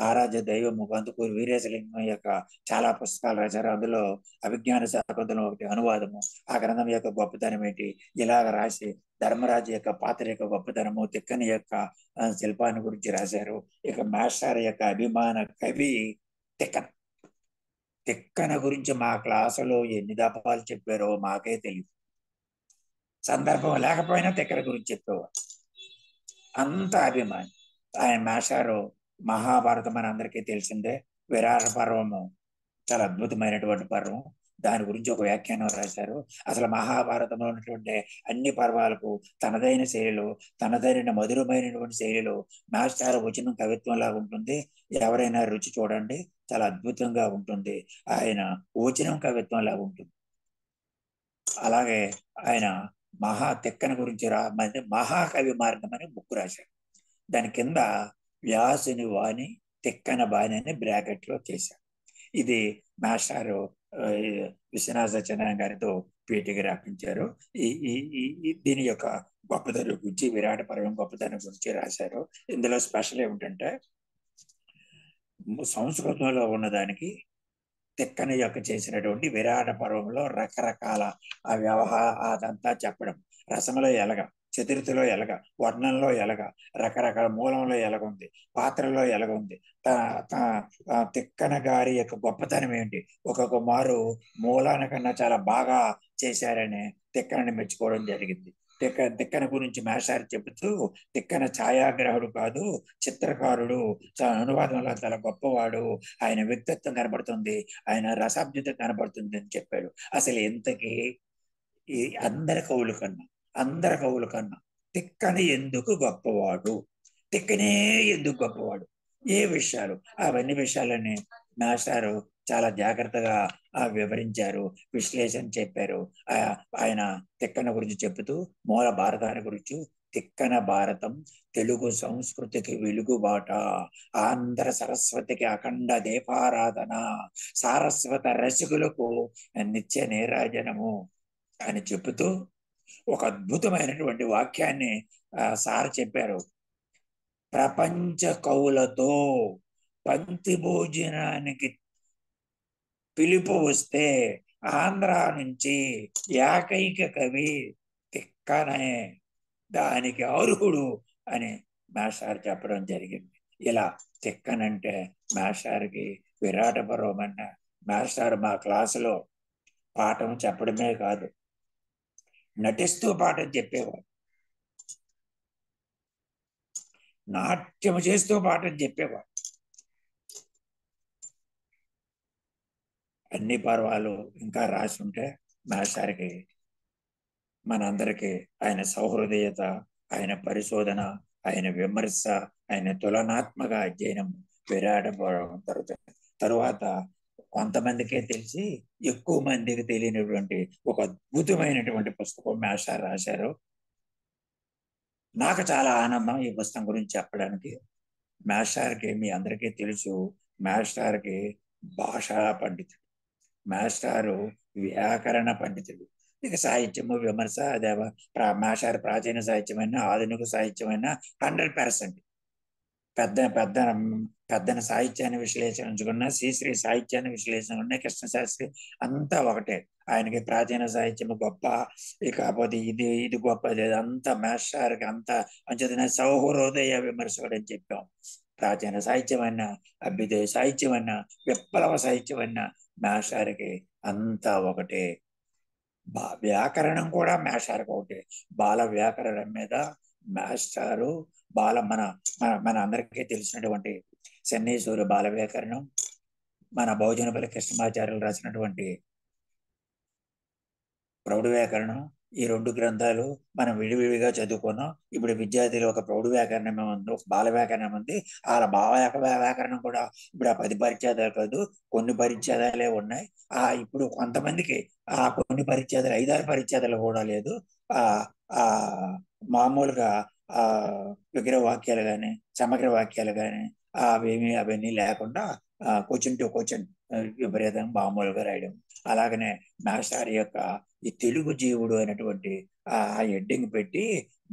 ఆరాధ్య దైవం కందుకూరి వీరేశలింగం యొక్క చాలా పుస్తకాలు రాశారు. అందులో అభిజ్ఞాన శాకుంతలం ఒకటి అనువాదము, ఆ గ్రంథం యొక్క గొప్పతనం ఏంటి, ఇలాగ రాసి ధర్మరాజు యొక్క పాత్ర యొక్క గొప్పతనము, తిక్కని యొక్క శిల్పాన్ని గురించి రాశారు. ఇక మాస్టర్ యొక్క అభిమాన కవి తిక్కన. తిక్కన గురించి మా క్లాసులో ఎన్ని దఫాలు చెప్పారో మాకే తెలియదు. సందర్భం లేకపోయినా తిక్కన గురించి చెప్పేవారు, అంత అభిమాని ఆయన. మాస్టారు మహాభారతం అని అందరికీ తెలిసిందే. విరాట పర్వము చాలా అద్భుతమైనటువంటి పర్వం, దాని గురించి ఒక వ్యాఖ్యానం రాశారు. అసలు మహాభారతంలో ఉన్నటువంటి అన్ని పర్వాలకు తనదైన శైలిలో, తనదైన మధురమైనటువంటి శైలిలో మాస్టర్ వచనం కవిత్వం లాగా ఉంటుంది. ఎవరైనా రుచి చూడండి, చాలా అద్భుతంగా ఉంటుంది. ఆయన వచనం కవిత్వం లాగా ఉంటుంది. అలాగే ఆయన తిక్కన గురించి మహాకవి మార్గం అని బుక్ రాశారు. దాని కింద వ్యాసుని వాణి తిక్కన బాణి అని బ్రాకెట్ లో చేశారు. ఇది మాస్టారు విశ్వనాథ సత్యనారాయణ గారితో పీటీకి రాపించారు. దీని యొక్క గొప్పతనం గురించి, విరాట పర్వం గొప్పతనం గురించి రాశారు. ఇందులో స్పెషల్ ఏమిటంటే, సంస్కృతంలో ఉన్నదానికి తిక్కన యొక్క చేసినటువంటి విరాట పర్వంలో రకరకాల ఆ అదంతా చెప్పడం, రసంలో ఎలగ, చతుర్థిలో ఎలగ, వర్ణంలో ఎలగ, రకరకాల మూలంలో ఎలగుంది, పాత్రలో ఎలగుంది, తిక్కన గారి యొక్క గొప్పతనం ఏంటి, ఒక్కొక్క మారు మూలానికన్నా చాలా బాగా చేశారని తిక్కనని మెచ్చుకోవడం జరిగింది. తిక్కన గురించి మాస్టర్ చెబుతూ, తిక్కన ఛాయాగ్రాహుడు కాదు, చిత్రకారుడు, అనువాదంలో చాలా గొప్పవాడు, ఆయన వ్యక్తిత్వం కనబడుతుంది, ఆయన రసాబ్దిత కనబడుతుంది అని చెప్పాడు. అసలు ఇంతకీ ఈ అందరి కవుల కన్నా తిక్కని ఎందుకు గొప్పవాడు, తిక్కనే ఎందుకు గొప్పవాడు, ఏ విషయాలు, అవన్నీ విషయాలని మాస్టారు చాలా జాగ్రత్తగా వివరించారు, విశ్లేషణ చెప్పారు. ఆయన తిక్కన గురించి చెబుతూ మూల భారతాన్ని గురించి, తిక్కన భారతం తెలుగు సంస్కృతికి వెలుగుబాట, ఆంధ్ర సరస్వతికి అఖండ దీపారాధన, సారస్వత రసికులకు నిత్య నీరాజనము అని చెబుతూ ఒక అద్భుతమైనటువంటి వాక్యాన్ని సార్ చెప్పారు. ప్రపంచ కవులతో పంక్తి భోజనానికి పిలుపు వస్తే ఆంధ్ర నుంచి ఏకైక కవి తిక్కనే దానికి అర్హుడు అని మాస్టర్ చెప్పడం జరిగింది. ఇలా తిక్కనంటే మాస్టర్కి విరాటపరమైన మాస్టర్ మా క్లాసులో పాఠం చెప్పడమే కాదు, నటిస్తూ పాఠం చెప్పేవాడు, నాట్యం చేస్తూ పాఠం చెప్పేవాడు. అన్ని పర్వాలు ఇంకా రాసి ఉంటే మాస్టర్కి, మనందరికీ ఆయన సౌహృదయత, ఆయన పరిశోధన, ఆయన విమర్శ, ఆయన తులనాత్మక అధ్యయనం విరాటపడడం జరుగుతుంది. తరువాత కొంతమందికే తెలిసి ఎక్కువ మందికి తెలియనటువంటి ఒక అద్భుతమైనటువంటి పుస్తకం మాస్టర్ రాశారు. నాకు చాలా ఆనందం ఈ పుస్తకం గురించి చెప్పడానికి. మాస్టర్కి మీ అందరికీ తెలుసు, మాస్టర్కి భాషా పండితుడు, మాస్టారు వ్యాకరణ పండితుడు. ఇక సాహిత్యము విమర్శ అదే మాస్టర్ ప్రాచీన సాహిత్యమైన ఆధునిక సాహిత్యమైన 100% పెద్దన సాహిత్యాన్ని విశ్లేషించుకున్న, శ్రీశ్రీ సాహిత్యాన్ని విశ్లేషించుకున్న, కృష్ణశాస్త్రి అంతా ఒకటే. ఆయనకి ప్రాచీన సాహిత్యము గొప్ప, కాకపోతే ఇది గొప్ప లేదు, అంత మాస్టర్కి అంత అంచేతనే సౌహృదయ విమర్శకుడు అని చెప్పాం. ప్రాచీన సాహిత్యం అన్నా, అభ్యుదయ సాహిత్యం అన్నా, విప్లవ సాహిత్యం అన్నా మాస్టర్కి అంతా ఒకటే. వ్యాకరణం కూడా మాస్టర్కి ఒకటే. బాల వ్యాకరణం మీద మాస్టారు మన అందరికీ తెలిసినటువంటి చెన్నైసూరి బాల వ్యాకరణం, మన బహుజనపల్లి కృష్ణమాచార్యులు రాసినటువంటి ప్రౌఢ వ్యాకరణం, ఈ 2 గ్రంథాలు మనం విడివిడిగా చదువుకున్నాం. ఇప్పుడు విద్యార్థులు ఒక ప్రౌఢ వ్యాకరణం ఉంది, ఒక బాల వ్యాకరణం ఉంది. ఆ వ్యాకరణం కూడా ఇప్పుడు 10 పరిచ్ఛేదాలు కాదు, కొన్ని పరిచ్ఛేదాలే ఉన్నాయి. ఇప్పుడు కొంతమందికి కొన్ని పరిచ్ఛేదాలు 5-6 పరిచ్ఛేదాలు కూడా లేదు. ఆ మామూలుగా విగ్రహ వాక్యాలు కానీ సమగ్ర వాక్యాలు కానీ అవన్నీ లేకుండా క్వశ్చన్ టు క్వశ్చన్ విపరీతం మామూలుగా రాయడం. అలాగనే మాస్టర్ యొక్క ఈ తెలుగు జీవుడు అయినటువంటి హెడ్డింగ్ పెట్టి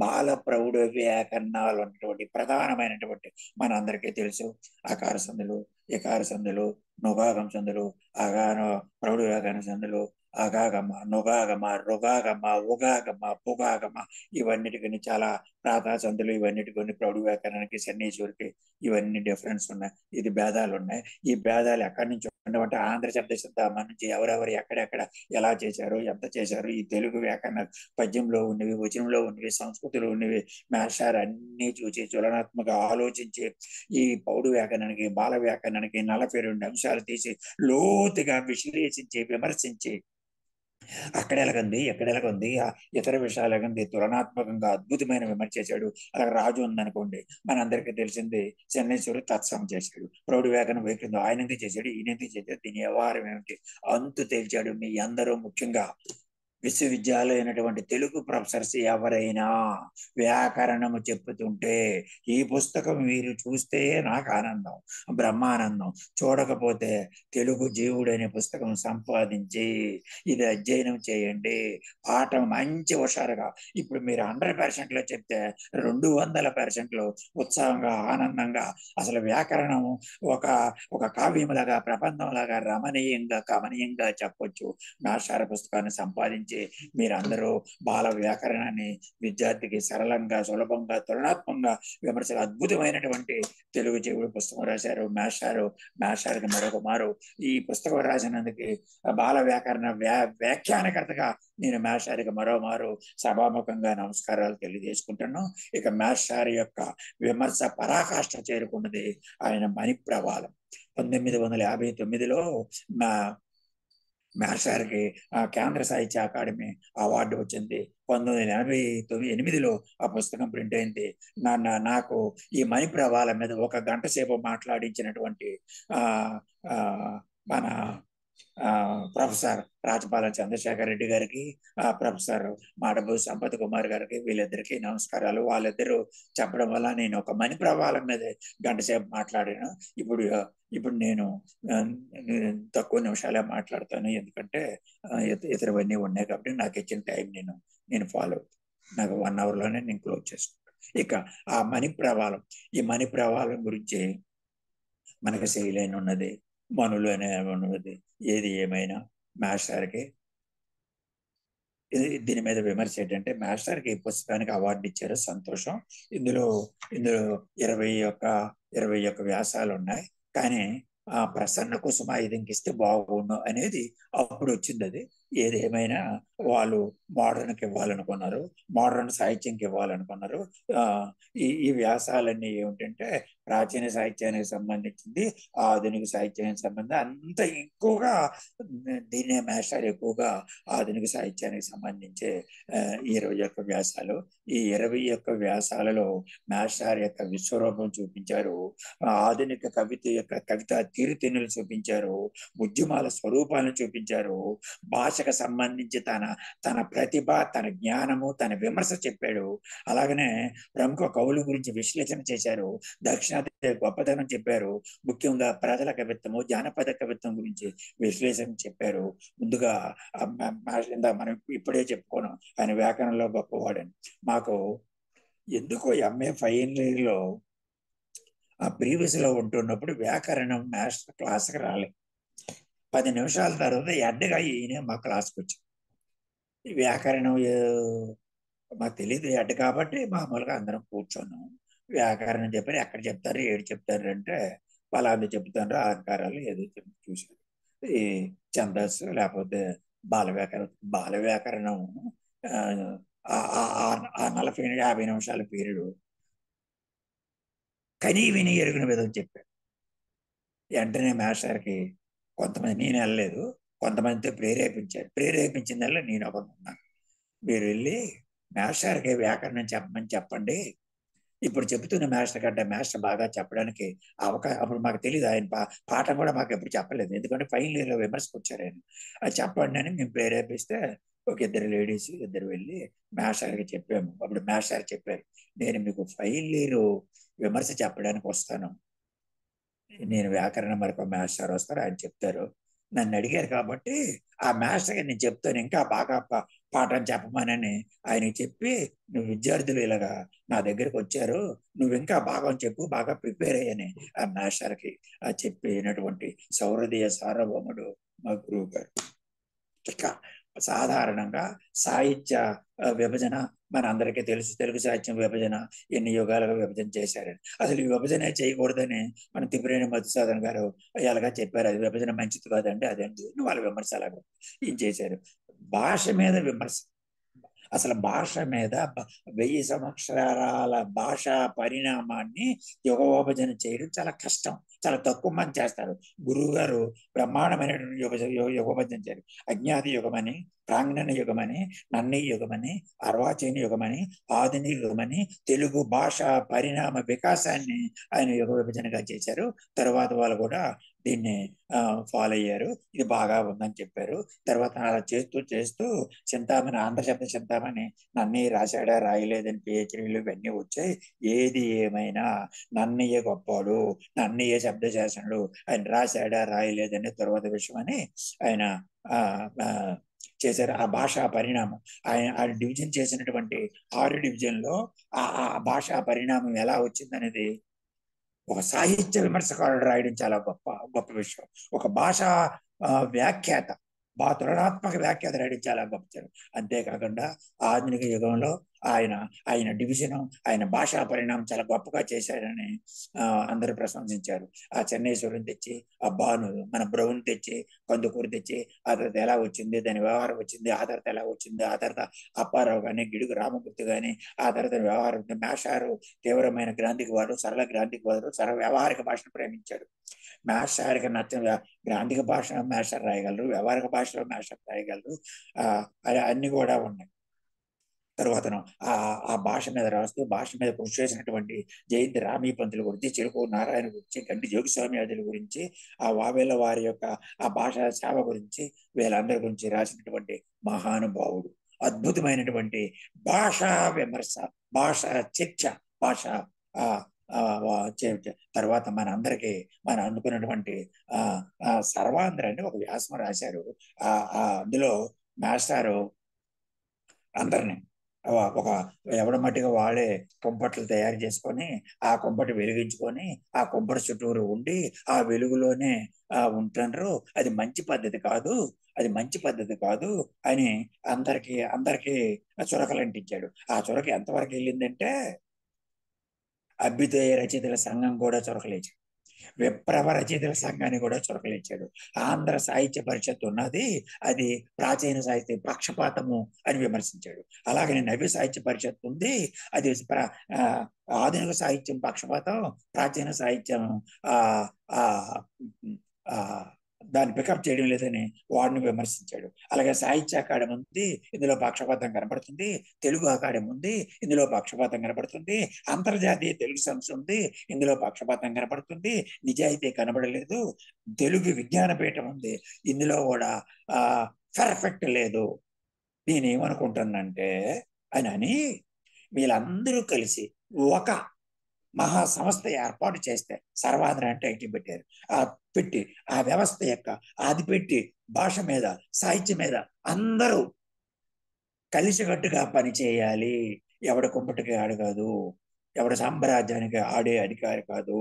బాల ప్రౌఢ వ్యాకరణాలు అన్నటువంటి ప్రధానమైనటువంటి మన అందరికీ తెలుసు ఆకార సందులు, ఇకార సందులు, నుగాగం సందులు, ప్రౌఢ వ్యాకరణ సందులు, అగాగమ, నుగాగమ, రుగాగమ, ఉగాగమ, పుగాగమ, ఇవన్నిటికని చాలా ప్రాతా సందులు, ఇవన్నిటికొని ప్రౌఢ వ్యాకరణానికి చెన్నైశ్వరికి ఇవన్నీ డిఫరెన్స్ ఉన్నాయి. ఇది భేదాలు ఉన్నాయి. ఈ భేదాలు ఎక్కడి నుంచి ఉండవంటే ఆంధ్ర శబ్ద సిద్ధాంతం నుంచి ఎవరెవరు ఎక్కడెక్కడ ఎలా చేశారు, ఎంత చేశారు, ఈ తెలుగు వ్యాకరణ పద్యంలో ఉన్నవి, వచనంలో ఉన్నవి, సంస్కృతిలో ఉన్నవి మాస్టర్ అన్ని చూసి తులనాత్మక ఆలోచించి ఈ ప్రౌఢ వ్యాకరణానికి బాల వ్యాకరణానికి 42 అంశాలు తీసి లోతుగా విశ్లేషించి విమర్శించి అక్కడ ఎలాగంది, ఎక్కడ ఎలాగంది, ఇతర విషయాలు ఎలాగంది తులనాత్మకంగా అద్భుతమైన విమర్శ చేశాడు. అలాగే రాజు ఉందనుకోండి, మనందరికీ తెలిసింది చెన్నైశ్వరు తత్సం చేశాడు. ప్రౌఢ వ్యాకరణ వైఖరి ఆయన ఎందుకు చేశాడు, ఈయన ఎందుకు చేశాడు, దీని వ్యవహారం ఏమిటి అంతు తేల్చాడు. మీ అందరూ ముఖ్యంగా విశ్వవిద్యాలయమైనటువంటి తెలుగు ప్రొఫెసర్స్ ఎవరైనా వ్యాకరణము చెప్పుతుంటే ఈ పుస్తకం మీరు చూస్తే నాకు ఆనందం, బ్రహ్మానందం. చూడకపోతే తెలుగు జీవుడు అనే పుస్తకం సంపాదించి ఇది అధ్యయనం చేయండి. పాఠం మంచి హుషారుగా, ఇప్పుడు మీరు 100%లో చెప్తే 200%లో ఉత్సాహంగా ఆనందంగా అసలు వ్యాకరణం ఒక కావ్యంలాగా, ప్రబంధంలాగా రమణీయంగా కమనీయంగా చెప్పొచ్చు. మాస్టర్ పుస్తకాన్ని సంపాదించి గురించి మీరందరూ బాల వ్యాకరణాన్ని విద్యార్థికి సరళంగా, సులభంగా, తులనాత్మకంగా విమర్శలు అద్భుతమైనటువంటి తెలుగు చెవుడు పుస్తకం రాశారు మాస్టార్కి మరొక మారు ఈ పుస్తకం రాసినందుకు బాల వ్యాకరణ వ్యాఖ్యానకర్తగా నేను మాస్టార్కి మరోమారు సభాముఖంగా నమస్కారాలు తెలియజేసుకుంటున్నాను. ఇక మాస్టర్ యొక్క విమర్శ పరాకాష్ఠ చేరుకున్నది ఆయన మణిప్రవాళం. 1959లో మాస్టార్కి కేంద్ర సాహిత్య అకాడమీ అవార్డు వచ్చింది. 1988లో ఆ పుస్తకం ప్రింట్ అయింది. నాకు ఈ మణిప్రవాళం మీద 1 గంట సేపు మాట్లాడించినటువంటి మన ప్రొఫెసర్ రాజపాలెం చంద్రశేఖర్ రెడ్డి గారికి, ప్రొఫెసర్ మాడబు సంపత్ కుమార్ గారికి, వీళ్ళిద్దరికీ నమస్కారాలు. వాళ్ళిద్దరూ చెప్పడం వల్ల నేను ఒక మణిప్రవాళం మీద 1 గంట సేపు మాట్లాడాను. ఇప్పుడు నేను తక్కువ నిమిషాలే మాట్లాడతాను, ఎందుకంటే ఇతరవన్నీ ఉన్నాయి కాబట్టి నాకు ఇచ్చిన టైం నేను ఫాలో అవుతాను. నాకు 1 అవర్లోనే నేను క్లోజ్ చేసుకుంటాను. ఇక ఆ మణిప్రవాళం, ఈ మణిప్రవాళం గురించి మనకు శైలైన ఉన్నది, మనులు అనే ఉన్నది. ఏది ఏమైనా మాస్టర్కి దీని మీద విమర్శ ఏంటంటే, మాస్టర్కి ఈ పుస్తకానికి అవార్డు ఇచ్చారు, సంతోషం. ఇందులో 21 వ్యాసాలు ఉన్నాయి. కానీ ప్రసన్న కుసుమ ఇదింకిస్తే బాగుండు అనేది అప్పుడు వచ్చింది. అది ఏది ఏమైనా వాళ్ళు మోడర్న్కి ఇవ్వాలనుకున్నారు, మోడర్న్ సాహిత్యంకి ఇవ్వాలనుకున్నారు. ఈ వ్యాసాలన్నీ ఏమిటంటే ప్రాచీన సాహిత్యానికి సంబంధించింది, ఆధునిక సాహిత్యానికి సంబంధించి అంత ఎక్కువగా దీన్నే మాస్టర్ ఎక్కువగా ఆధునిక సాహిత్యానికి సంబంధించే 21 వ్యాసాలు. ఈ 21 వ్యాసాలలో మాస్టర్ యొక్క విశ్వరూపం చూపించారు, ఆధునిక కవిత తీరుతెన్నులు చూపించారు, ఉద్యమాల స్వరూపాలను చూపించారు, భాషకు సంబంధించి తన ప్రతిభ, తన జ్ఞానము, తన విమర్శ చెప్పాడు. అలాగనే ప్రముఖ కవుల గురించి విశ్లేషణ చేశారు, దక్షిణాది గొప్పతనం చెప్పారు, ముఖ్యంగా ప్రజల కవిత్వము, జానపద కవిత్వం గురించి విశ్లేషణ చెప్పారు. ముందుగా మనం ఇప్పుడే చెప్పుకోను, ఆయన వ్యాకరణంలో గొప్పవాడని. మాకు ఎందుకో MA ఫైనల్ ఇయర్లో ప్రీవియస్లో ఉంటున్నప్పుడు వ్యాకరణం మాస్టర్ క్లాస్కి రాలేదు. 10 నిమిషాల తర్వాత అడ్డగా ఈయన మా క్లాస్కి వచ్చి, ఈ వ్యాకరణం మాకు తెలియదు అడ్డు కాబట్టి మామూలుగా అందరం కూర్చున్నాం. వ్యాకరణం చెప్పారు, ఎక్కడ చెప్తారు, ఏడు చెప్తారు అంటే పలాంది చెప్తారు, అలంకారాలు ఏదో చూశారు, ఈ ఛందస్సు లేకపోతే బాల వ్యాకరణం 40-50 నిమిషాల పీరియడ్ కనీ విని ఎరుగున విధం చెప్పారు. వెంటనే మాస్టర్కి కొంతమంది, నేను వెళ్ళలేదు, కొంతమందితో ప్రేరేపించిందల్లా నేను ఒకటి ఉన్నాను. మీరు వెళ్ళి మాస్టర్కి వ్యాకరణం చెప్పమని చెప్పండి. ఇప్పుడు చెబుతున్న మాస్టర్ కంటే మాస్టర్ బాగా చెప్పడానికి అవకాశం, అప్పుడు మాకు తెలియదు, ఆయన పాఠం కూడా మాకు ఎప్పుడు చెప్పలేదు, ఎందుకంటే ఫైనల్ ఇయర్లో విమర్శకు వచ్చారు ఆయన. అది చెప్పండి అని మేము ప్రేరేపిస్తే 2 లేడీస్ వెళ్ళి మాస్టర్కి చెప్పాము. అప్పుడు మాస్టర్ చెప్పారు, నేను మీకు ఫైనల్ ఇయర్ విమర్శ చెప్పడానికి వస్తాను, నేను వ్యాకరణం మరొక మాస్టర్ వస్తారు, ఆయన చెప్తారు. నన్ను అడిగారు కాబట్టి ఆ మాస్టర్కి నేను చెప్తాను, ఇంకా బాగా పాఠం చెప్పమనని ఆయన చెప్పి, నువ్వు విద్యార్థులు ఇలాగా నా దగ్గరికి వచ్చారు, నువ్వు ఇంకా బాగా చెప్పు, బాగా ప్రిపేర్ అయ్యని ఆ మాస్టర్కి చెప్పినటువంటి సౌహృదయ సార్వభౌముడు మా గురువు గారు. ఇక సాధారణంగా సాహిత్య విభజన మన అందరికీ తెలుసు, తెలుగు సాహిత్యం విభజన ఎన్ని యుగాలుగా విభజన చేశారని. అసలు ఈ విభజన చేయకూడదని మన తిప్పిరేణి మధుసూదన్ గారు ఎలాగా చెప్పారు, అది విభజన మంచిది కాదండి, అదేంటి వాళ్ళ విమర్శ అలాగా ఏం చేశారు. భాష మీద విమర్శ, అసలు భాష మీద 1000 సంవత్సరాల భాషా పరిణామాన్ని యుగ విభజన చేయడం చాలా కష్టం, చాలా తక్కువ మంది చేస్తారు. గురువు గారు బ్రహ్మాండమైనటువంటి యుగ విభజన చేశారు. అజ్ఞాతి యుగమని, ప్రాంగణ యుగమని, నన్నీ యుగమని, అర్వాచీన యుగమని, ఆధునిక యుగమని తెలుగు భాష పరిణామ వికాసాన్ని ఆయన యుగ విభజనగా చేశారు. తర్వాత వాళ్ళు కూడా దీన్ని ఫాలో అయ్యారు, ఇది బాగా ఉందని చెప్పారు. తర్వాత అలా చేస్తూ చింతామణి, ఆంధ్ర శబ్ద చింతామణి నన్నీ రాశాడా రాయలేదని PhDలు ఇవన్నీ వచ్చాయి. ఏది ఏమైనా నన్నయ్య గొప్పవాడు, నన్నయ్య శబ్దశాసనుడు, ఆయన రాశాడా రాయలేదని తర్వాత విషయం అని ఆయన చేశారు. ఆ భాషా పరిణామం, ఆయన డివిజన్ చేసినటువంటి 6 డివిజన్లో ఆ భాషా పరిణామం ఎలా వచ్చిందనేది ఒక సాహిత్య విమర్శకారుడు రాయడం చాలా గొప్ప విషయం. ఒక భాషా వ్యాఖ్యాత, తులనాత్మక వ్యాఖ్యాత రాయడం చాలా గొప్పచారు. అంతేకాకుండా ఆధునిక యుగంలో ఆయన ఆయన డివిజన్, ఆయన భాషా పరిణామం చాలా గొప్పగా చేశారని అందరూ ప్రశంసించారు. ఆ చెన్నైశ్వరం తెచ్చి, ఆ భాను మన బ్రౌన్ తెచ్చి, కందుకూరు తెచ్చి, ఆ తర్వాత ఎలా వచ్చింది, దాని వ్యవహారం వచ్చింది, ఆ తర్వాత ఎలా వచ్చింది, ఆ తర్వాత అప్పారావు కానీ, గిడుగు రామమూర్తి కానీ, ఆ తర్వాత వ్యవహారం మేషారు తీవ్రమైన గ్రాంధిక వారు, సరళ గ్రాంధిక వారు, సరళ వ్యవహారిక భాషను ప్రేమించాడు. మేషారికి నచ్చిన గ్రాంధిక భాష మేషర్ రాయగలరు, వ్యవహారిక భాషలో మేషర్ రాయగలరు. అన్ని కూడా ఉన్నాయి. తర్వాతను ఆ భాష మీద రాస్తూ భాష మీద కృషి చేసినటువంటి జయంతి రామీ పంతుల గురించి, చెరుకు నారాయణ గురించి, గంటి జోగిస్వామి గురించి, ఆ వావేల వారి యొక్క ఆ భాషా సేవ గురించి, వీళ్ళందరి గురించి రాసినటువంటి మహానుభావుడు. అద్భుతమైనటువంటి భాషా విమర్శ, భాషా చర్చ, భాష తర్వాత మనందరికీ మనం అనుకున్నటువంటి సర్వాంధ్ర అని ఒక వ్యాసం రాశారు. అందులో మాస్టారు అందరినీ ఒక ఎవడ మట్టిగా వాళ్ళే కుంపట్లు తయారు చేసుకొని ఆ కుంపటి వెలిగించుకొని ఆ కుంపటి చుట్టూరు ఉండి ఆ వెలుగులోనే ఉంటున్నారు. అది మంచి పద్ధతి కాదు, అది మంచి పద్ధతి కాదు అని అందరికీ చురకలంటించాడు. ఆ చురక ఎంతవరకు వెళ్ళిందంటే అభ్యుదయ రచయితల సంఘం కూడా చురకలేచాడు, విప్లవ రచయితల సంఘాన్ని కూడా చురకలేచాడు. ఆంధ్ర సాహిత్య పరిషత్ ఉన్నది, అది ప్రాచీన సాహిత్య పక్షపాతము అని విమర్శించాడు. అలాగనే నవ్య సాహిత్య పరిషత్ ఉంది, అది ఆధునిక సాహిత్యం పక్షపాతం, ప్రాచీన సాహిత్యం దాన్ని పికప్ చేయడం లేదని వాడిని విమర్శించాడు. అలాగే సాహిత్య అకాడమీ ఉంది, ఇందులో పక్షపాతం కనబడుతుంది. తెలుగు అకాడమీ ఉంది, ఇందులో పక్షపాతం కనబడుతుంది. అంతర్జాతీయ తెలుగు సంస్థ ఉంది, ఇందులో పక్షపాతం కనబడుతుంది. నిజాయితీ కనబడలేదు. తెలుగు విజ్ఞానపీఠం ఉంది, ఇందులో కూడా పర్ఫెక్ట్ లేదు. నేనేమనుకుంటానంటే అని వీళ్ళందరూ కలిసి ఒక మహా సంస్థ ఏర్పాటు చేస్తే సర్వాంధ్ర అంటే ఐటీ పెట్టారు. పెట్టి ఆ వ్యవస్థ యొక్క అది పెట్టి భాష మీద, సాహిత్యం మీద అందరూ కలిసికట్టుగా పనిచేయాలి. ఎవడ కుంపటికి ఆడు కాదు, ఎవడ సామ్రాజ్యానికి ఆడే అధికారి కాదు.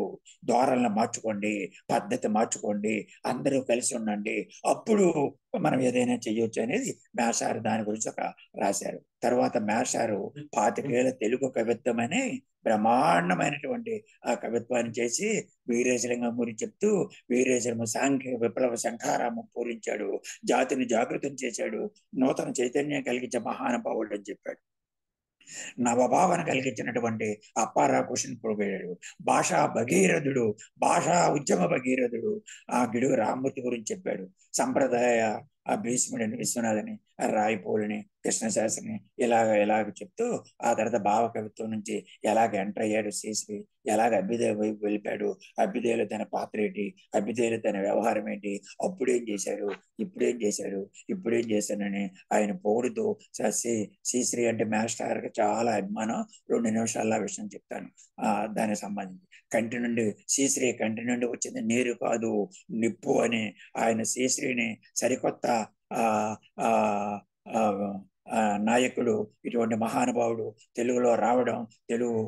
ధోరణులు మార్చుకోండి, పద్ధతి మార్చుకోండి, అందరూ కలిసి ఉండండి, అప్పుడు మనం ఏదైనా చెయ్యొచ్చు అనేది మేషారు దాని గురించి రాశారు. తర్వాత మేషారు 25 తెలుగు కవిత్వం అని బ్రహ్మాండమైనటువంటి ఆ కవిత్వాన్ని చేసి వీరేశలింగం గురించి చెప్తూ వీరేశలింగం సాంఘిక విప్లవ శంఖారామం పూరించాడు, జాతిని జాగృతం చేశాడు, నూతన చైతన్యం కలిగించే మహానుభావుడు అని చెప్పాడు. నవభావన కలిగించినటువంటి అప్పారావు కృష్ణ పొగిడాడు. భాషా భగీరథుడు, భాషా ఉద్యమ భగీరథుడు ఆ గిడుగు రామమూర్తి గురించి చెప్పాడు. సంప్రదాయ ఆ భీష్ముడిని, విశ్వనాథని, రాయపూడిని, కృష్ణశాస్త్రిని ఇలాగ చెప్తూ ఆ తర్వాత భావ కవిత్వం నుంచి ఎలాగ ఎంటర్ అయ్యాడు శ్రీశ్రీ, ఎలాగ అభ్యుదయ వైపు వెళ్ళిపాడు, అభ్యుదయలో తన పాత్ర ఏంటి, అభ్యుదయలో తన వ్యవహారం ఏంటి, అప్పుడేం చేశారు, ఇప్పుడేం చేశారు, ఇప్పుడేం చేశానని ఆయన పొగుడుతూ శ్రీశ్రీ అంటే మాస్టర్కి చాలా అభిమానం. 2 నిమిషాల్లో విషయం చెప్తాను దానికి సంబంధించి. శ్రీశ్రీ కంటి నుండి వచ్చింది నీరు కాదు నిప్పు అని ఆయన శ్రీశ్రీని సరికొత్త నాయకుడు, ఇటువంటి మహానుభావుడు తెలుగులో రావడం తెలుగు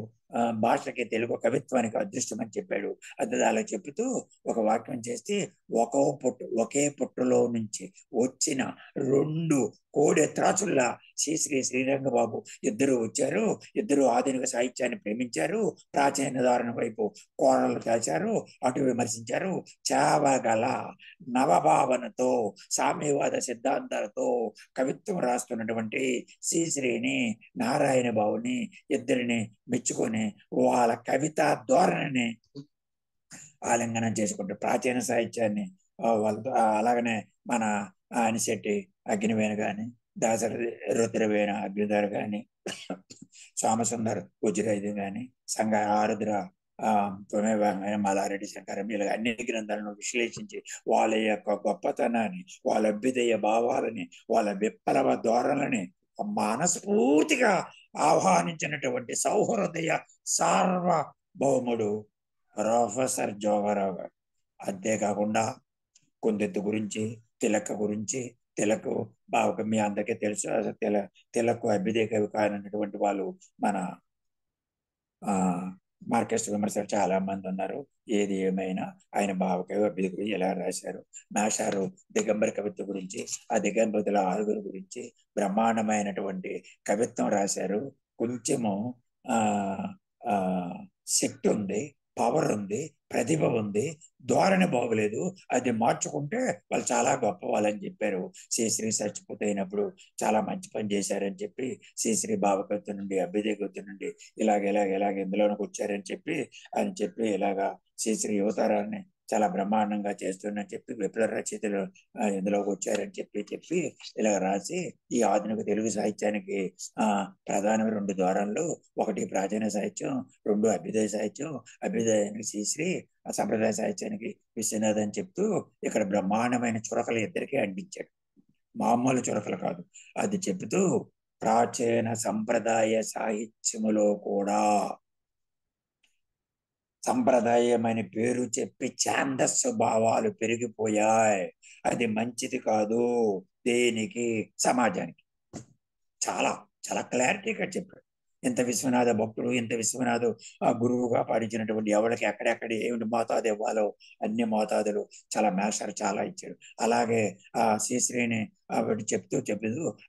భాషకి, తెలుగు కవిత్వానికి అదృష్టం అని చెప్పాడు. అది అలా చెబుతూ ఒక వాక్యం చేస్తే ఒకే పుట్టులో నుంచి వచ్చిన 2 కోడె త్రాచుల్లా శ్రీరంగబాబు ఇద్దరు వచ్చారు. ఇద్దరు ఆధునిక సాహిత్యాన్ని ప్రేమించారు, ప్రాచీన ధారణ వైపు కోరలు కాచారు, అటు విమర్శించారు. చావగల నవభావనతో, సామ్యవాద సిద్ధాంతాలతో కవిత్వం రాస్తున్నటువంటి శ్రీశ్రీని, నారాయణ బాబుని ఇద్దరిని మెచ్చుకొని వాళ్ళ కవితా ధోరణిని ఆలింగనం చేసుకుంటారు. ప్రాచీన సాహిత్యాన్ని వాళ్ళతో అలాగనే మన అనిశెట్టి అగ్నివేణి కానీ, దాసరి రుద్రవేణ అగ్నిధారు కానీ, సోమసుందర్ గుజరైదు కానీ, సంఘ ఆరుద్ర మల్లారెడ్డి శంకరం, ఇలా అన్ని గ్రంథాలను విశ్లేషించి వాళ్ళ యొక్క గొప్పతనాన్ని, వాళ్ళ అభ్యుదయ భావాలని, వాళ్ళ విప్లవ ధోరణులని మనస్ఫూర్తిగా ఆహ్వానించినటువంటి సౌహృదయ సార్వభౌముడు ప్రొఫెసర్ జోగారావు గారు. అంతేకాకుండా కుందెత్తు గురించి, తిలక్ గురించి, తిలకు బాగా మీ అందరికీ తెలుసు. తిలకు అభ్యుదయ కవి కానటువంటి వాళ్ళు మన మార్కెస్ట్ విమర్శలు చాలా మంది ఉన్నారు. ఏది ఏమైనా ఆయన భావకవి అభ్యుది గురించి ఎలా రాశారు. నాశారు దిగంబర కవిత్వం గురించి, ఆ దిగంబరుల ఆరుగురు గురించి బ్రహ్మాండమైనటువంటి కవిత్వం రాశారు. కొంచెము ఆ ఆ శక్తి ఉంది, పవర్ ఉంది, ప్రతిభ ఉంది, ధోరణి బాగలేదు. అది మార్చుకుంటే వాళ్ళు చాలా గొప్ప వాళ్ళని చెప్పారు. శ్రీశ్రీ చచ్చిపోతే అయినప్పుడు చాలా మంచి పని చేశారని చెప్పి, శ్రీశ్రీ భావకవిత్వం నుండి అభ్యుదయ కవిత్వం నుండి ఇలాగ ఇందులోనికి వచ్చారని చెప్పి ఇలాగా శ్రీశ్రీ యువతరాన్ని చాలా బ్రహ్మాండంగా చేస్తుందని చెప్పి విప్లవ రచయితలు ఇందులోకి వచ్చారని చెప్పి ఇలా రాసి ఈ ఆధునిక తెలుగు సాహిత్యానికి ప్రధాన రెండు ద్వారాలు, ఒకటి ప్రాచీన సాహిత్యం, రెండు అభ్యుదయ సాహిత్యం. అభ్యుదయానికి శ్రీశ్రీ, ఆ సంప్రదాయ సాహిత్యానికి విశ్వనాథ్ అని చెప్తూ ఇక్కడ బ్రహ్మాండమైన చురకలు ఇద్దరికీ అందించాడు. మామూలు చురకలు కాదు. అది చెబుతూ ప్రాచీన సంప్రదాయ సాహిత్యములో కూడా సంప్రదాయమైన పేరు చెప్పి ఛాందస్సు భావాలు పెరిగిపోయాయి. అది మంచిది కాదు దేనికి, సమాజానికి. చాలా చాలా క్లారిటీగా చెప్పాడు. ఇంత విశ్వనాథ భక్తుడు, ఇంత విశ్వనాథ గురువుగా పాటించినటువంటి ఎవరికి ఎక్కడెక్కడ ఏమిటి మోతాదు ఇవ్వాలో అన్ని మోతాదులు చాలా మేషారు చాలా ఇచ్చాడు. అలాగే ఆ శ్రీశ్రీని చెప్తూ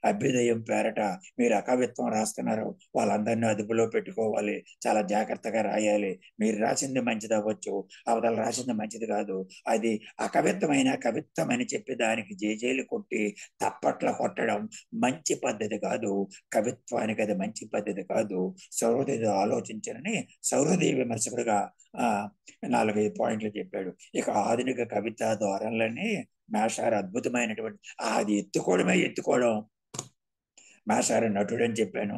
అభ్యుదయం పేరట మీరు అకవిత్వం రాస్తున్నారు, వాళ్ళందరినీ అదుపులో పెట్టుకోవాలి, చాలా జాగ్రత్తగా రాయాలి. మీరు రాసింది మంచిది అవ్వచ్చు, అవతల రాసింది మంచిది కాదు. అది అకవిత్వమైన కవిత్వం అని చెప్పి దానికి జేజేలు కొట్టి తప్పట్ల కొట్టడం మంచి పద్ధతి కాదు. కవిత్వానికి అది మంచి పద్ధతి కాదు. సౌరదేవి ఆలోచించనని సౌరదేవి విమర్శకుడుగా 4-5 పాయింట్లు చెప్పాడు. ఇక ఆధునిక కవితా ధోరణులని మేషారు అద్భుతమైనటువంటి అది ఎత్తుకోవడం. మేషారు నటుడని చెప్పాను,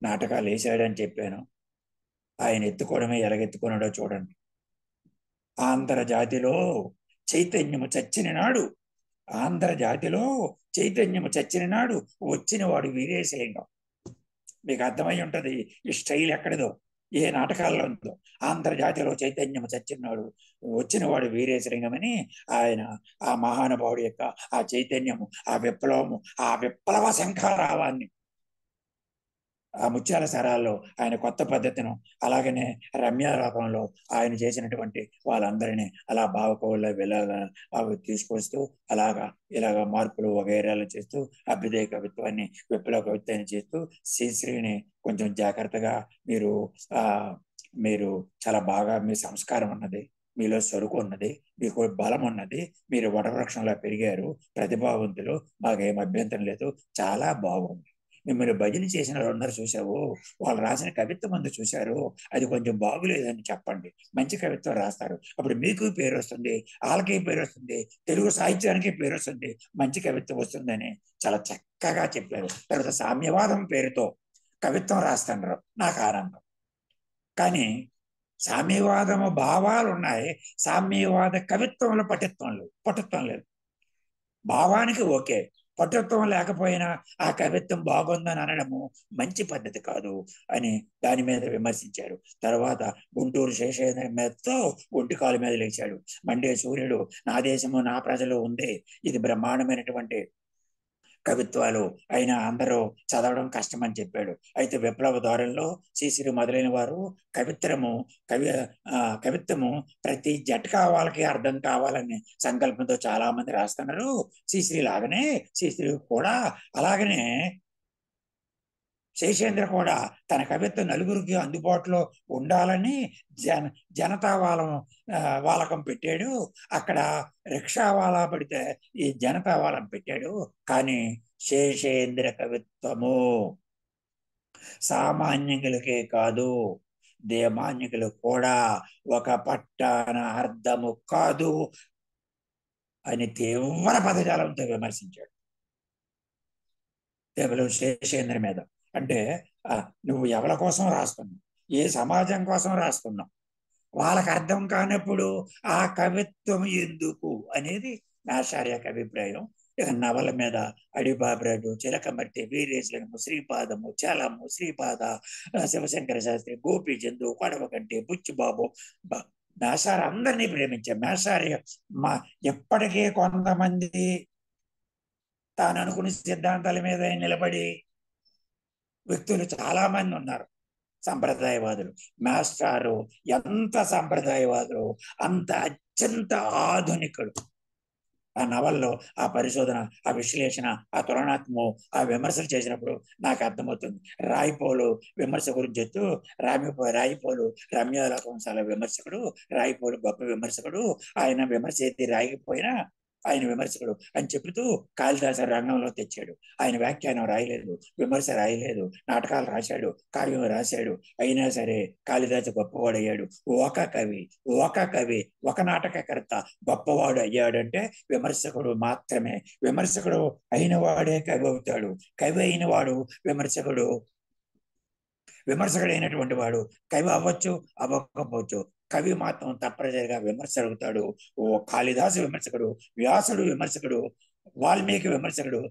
నాటకాలు వేసాడని చెప్పాను. ఆయన ఎత్తుకోవడమే ఎలాగెత్తుకున్నాడో చూడండి. ఆంధ్రజాతిలో చైతన్యము చచ్చిన నాడు, ఆంధ్రజాతిలో చైతన్యము చచ్చిన నాడు వచ్చిన వాడు వీరేశలింగం. మీకు అర్థమై ఉంటది ఈ స్టైల్ ఎక్కడిదో, ఏ నాటకాల్లో ఉందో. ఆంధ్రజాతిలో చైతన్యం చచ్చినాడు వచ్చిన వాడు వీరేశలింగం అని ఆయన ఆ మహానుభావుడి యొక్క ఆ చైతన్యము, ఆ విప్లవము, ఆ విప్లవ శంఖారావాన్ని, ఆ ముత్యాల సరాల్లో ఆయన కొత్త పద్ధతిను, అలాగనే రమ్యారాపంలో ఆయన చేసినటువంటి వాళ్ళందరినీ అలా భావకవుల్లో అవి తీసుకొస్తూ ఇలాగా మార్పులు వగైరాలు చేస్తూ అభ్యుదయ కవిత్వాన్ని, విప్లవ కవిత్వాన్ని చేస్తూ శ్రీశ్రీని కొంచెం జాగ్రత్తగా మీరు చాలా బాగా మీ సంస్కారం ఉన్నది, మీలో సరుకు ఉన్నది, మీకు బలం ఉన్నది, మీరు వటవృక్షంలో పెరిగారు, ప్రతిభావంతులు, మాకేం అభ్యంతరం లేదు, చాలా బాగుంది. మిమ్మల్ని భజన చేసిన వాళ్ళందరూ చూసావు, వాళ్ళు రాసిన కవిత్వం అందు చూశారు, అది కొంచెం బాగులేదని చెప్పండి, మంచి కవిత్వం రాస్తారు, అప్పుడు మీకు పేరు వస్తుంది, వాళ్ళకి పేరు వస్తుంది, తెలుగు సాహిత్యానికి పేరు వస్తుంది, మంచి కవిత్వం వస్తుందని చాలా చక్కగా చెప్పారు. తర్వాత సామ్యవాదం పేరుతో కవిత్వం రాస్తున్నారు, నాకు ఆనందం. కానీ సామ్యవాదము భావాలు ఉన్నాయి, సామ్యవాద కవిత్వంలో పటుత్వం లేదు. భావానికి ఓకే, పటుత్వం లేకపోయినా ఆ కవిత్వం బాగుందని అనడము మంచి పద్ధతి కాదు అని దాని మీద విమర్శించారు. తర్వాత గుంటూరు శేషేంద్ర మీదతో ఒంటికాలు మీద లేచాడు. మండే సూర్యుడు, నా దేశము నా ప్రజలు ఉంది, ఇది బ్రహ్మాండమైనటువంటి కవిత్వాలు అయినా అందరూ చదవడం కష్టమని చెప్పాడు. అయితే విప్లవ ధోరణిలో శ్రీశ్రీ మొదలైన వారు కవిత్వము ప్రతి జట్కా వాళ్ళకి అర్థం కావాలని సంకల్పంతో చాలా మంది రాస్తున్నారు. శ్రీశ్రీ కూడా అలాగనే శేషేంద్ర కూడా తన కవిత్వం నలుగురికి అందుబాటులో ఉండాలని జనతా వాలకం పెట్టాడు. అక్కడ రిక్షా వాలా పడితే ఈ జనతా వాలం పెట్టాడు. కానీ శేషేంద్ర కవిత్వము సామాన్యులకే కాదు, దేమాన్యులు కూడా ఒక పట్టాన అర్థము కాదు అని తీవ్ర పదజాలంతో విమర్శించాడు కేవలం శేషేంద్ర మీద. అంటే నువ్వు ఎవరి కోసం రాస్తున్నావు, ఏ సమాజం కోసం రాస్తున్నావు, వాళ్ళకి అర్థం కానప్పుడు ఆ కవిత్వం ఎందుకు అనేది నాచార్య అభిప్రాయం. ఇక నవల మీద అడిబాబరాడు, చిలకమర్తి, వీరేశలింగము, శ్రీపాదము, చలము, శ్రీపాద, శివశంకర శాస్త్రి, గోపీచందు, కొడవకంటి, బుచ్చిబాబు, మేషారి అందరినీ ప్రేమించారు. మేషారి ఎప్పటికీ కొంతమంది తాను అనుకునే సిద్ధాంతాల మీద నిలబడి వ్యక్తులు చాలా మంది ఉన్నారు. సంప్రదాయవాదులు. మాస్టారు ఎంత సంప్రదాయవాదులు, అంత అత్యంత ఆధునికుడు. ఆ నవల్లో ఆ పరిశోధన, ఆ విశ్లేషణ, ఆ తులనాత్మకం, ఆ విమర్శలు చేసినప్పుడు నాకు అర్థమవుతుంది. రాయిపోలు విమర్శ గురించి చెప్తూ రాయిపోలు రమ్యాల విమర్శకుడు, రాయిపోలు గొప్ప విమర్శకుడు, ఆయన విమర్శ ఏది రాయకపోయినా ఆయన విమర్శకుడు అని చెబుతూ కాళిదాసు రంగంలో తెచ్చాడు. ఆయన వ్యాఖ్యానం రాయలేదు, విమర్శ రాయలేదు, నాటకాలు రాశాడు, కావ్యం రాశాడు. అయినా సరే కాళిదాసు గొప్పవాడయ్యాడు. ఒక కవి ఒక నాటకకర్త గొప్పవాడు అయ్యాడంటే విమర్శకుడు మాత్రమే. విమర్శకుడు అయిన వాడే కవి అవుతాడు. కవి అయిన వాడు విమర్శకుడైనటువంటి వాడు కవి అవ్వచ్చు, అవ్వకపోవచ్చు. కవి మాత్రం తప్పనిసరిగా విమర్శ అడుగుతాడు. ఓ కాళిదాసు విమర్శకుడు, వ్యాసుడు విమర్శకుడు, వాల్మీకి విమర్శకుడు,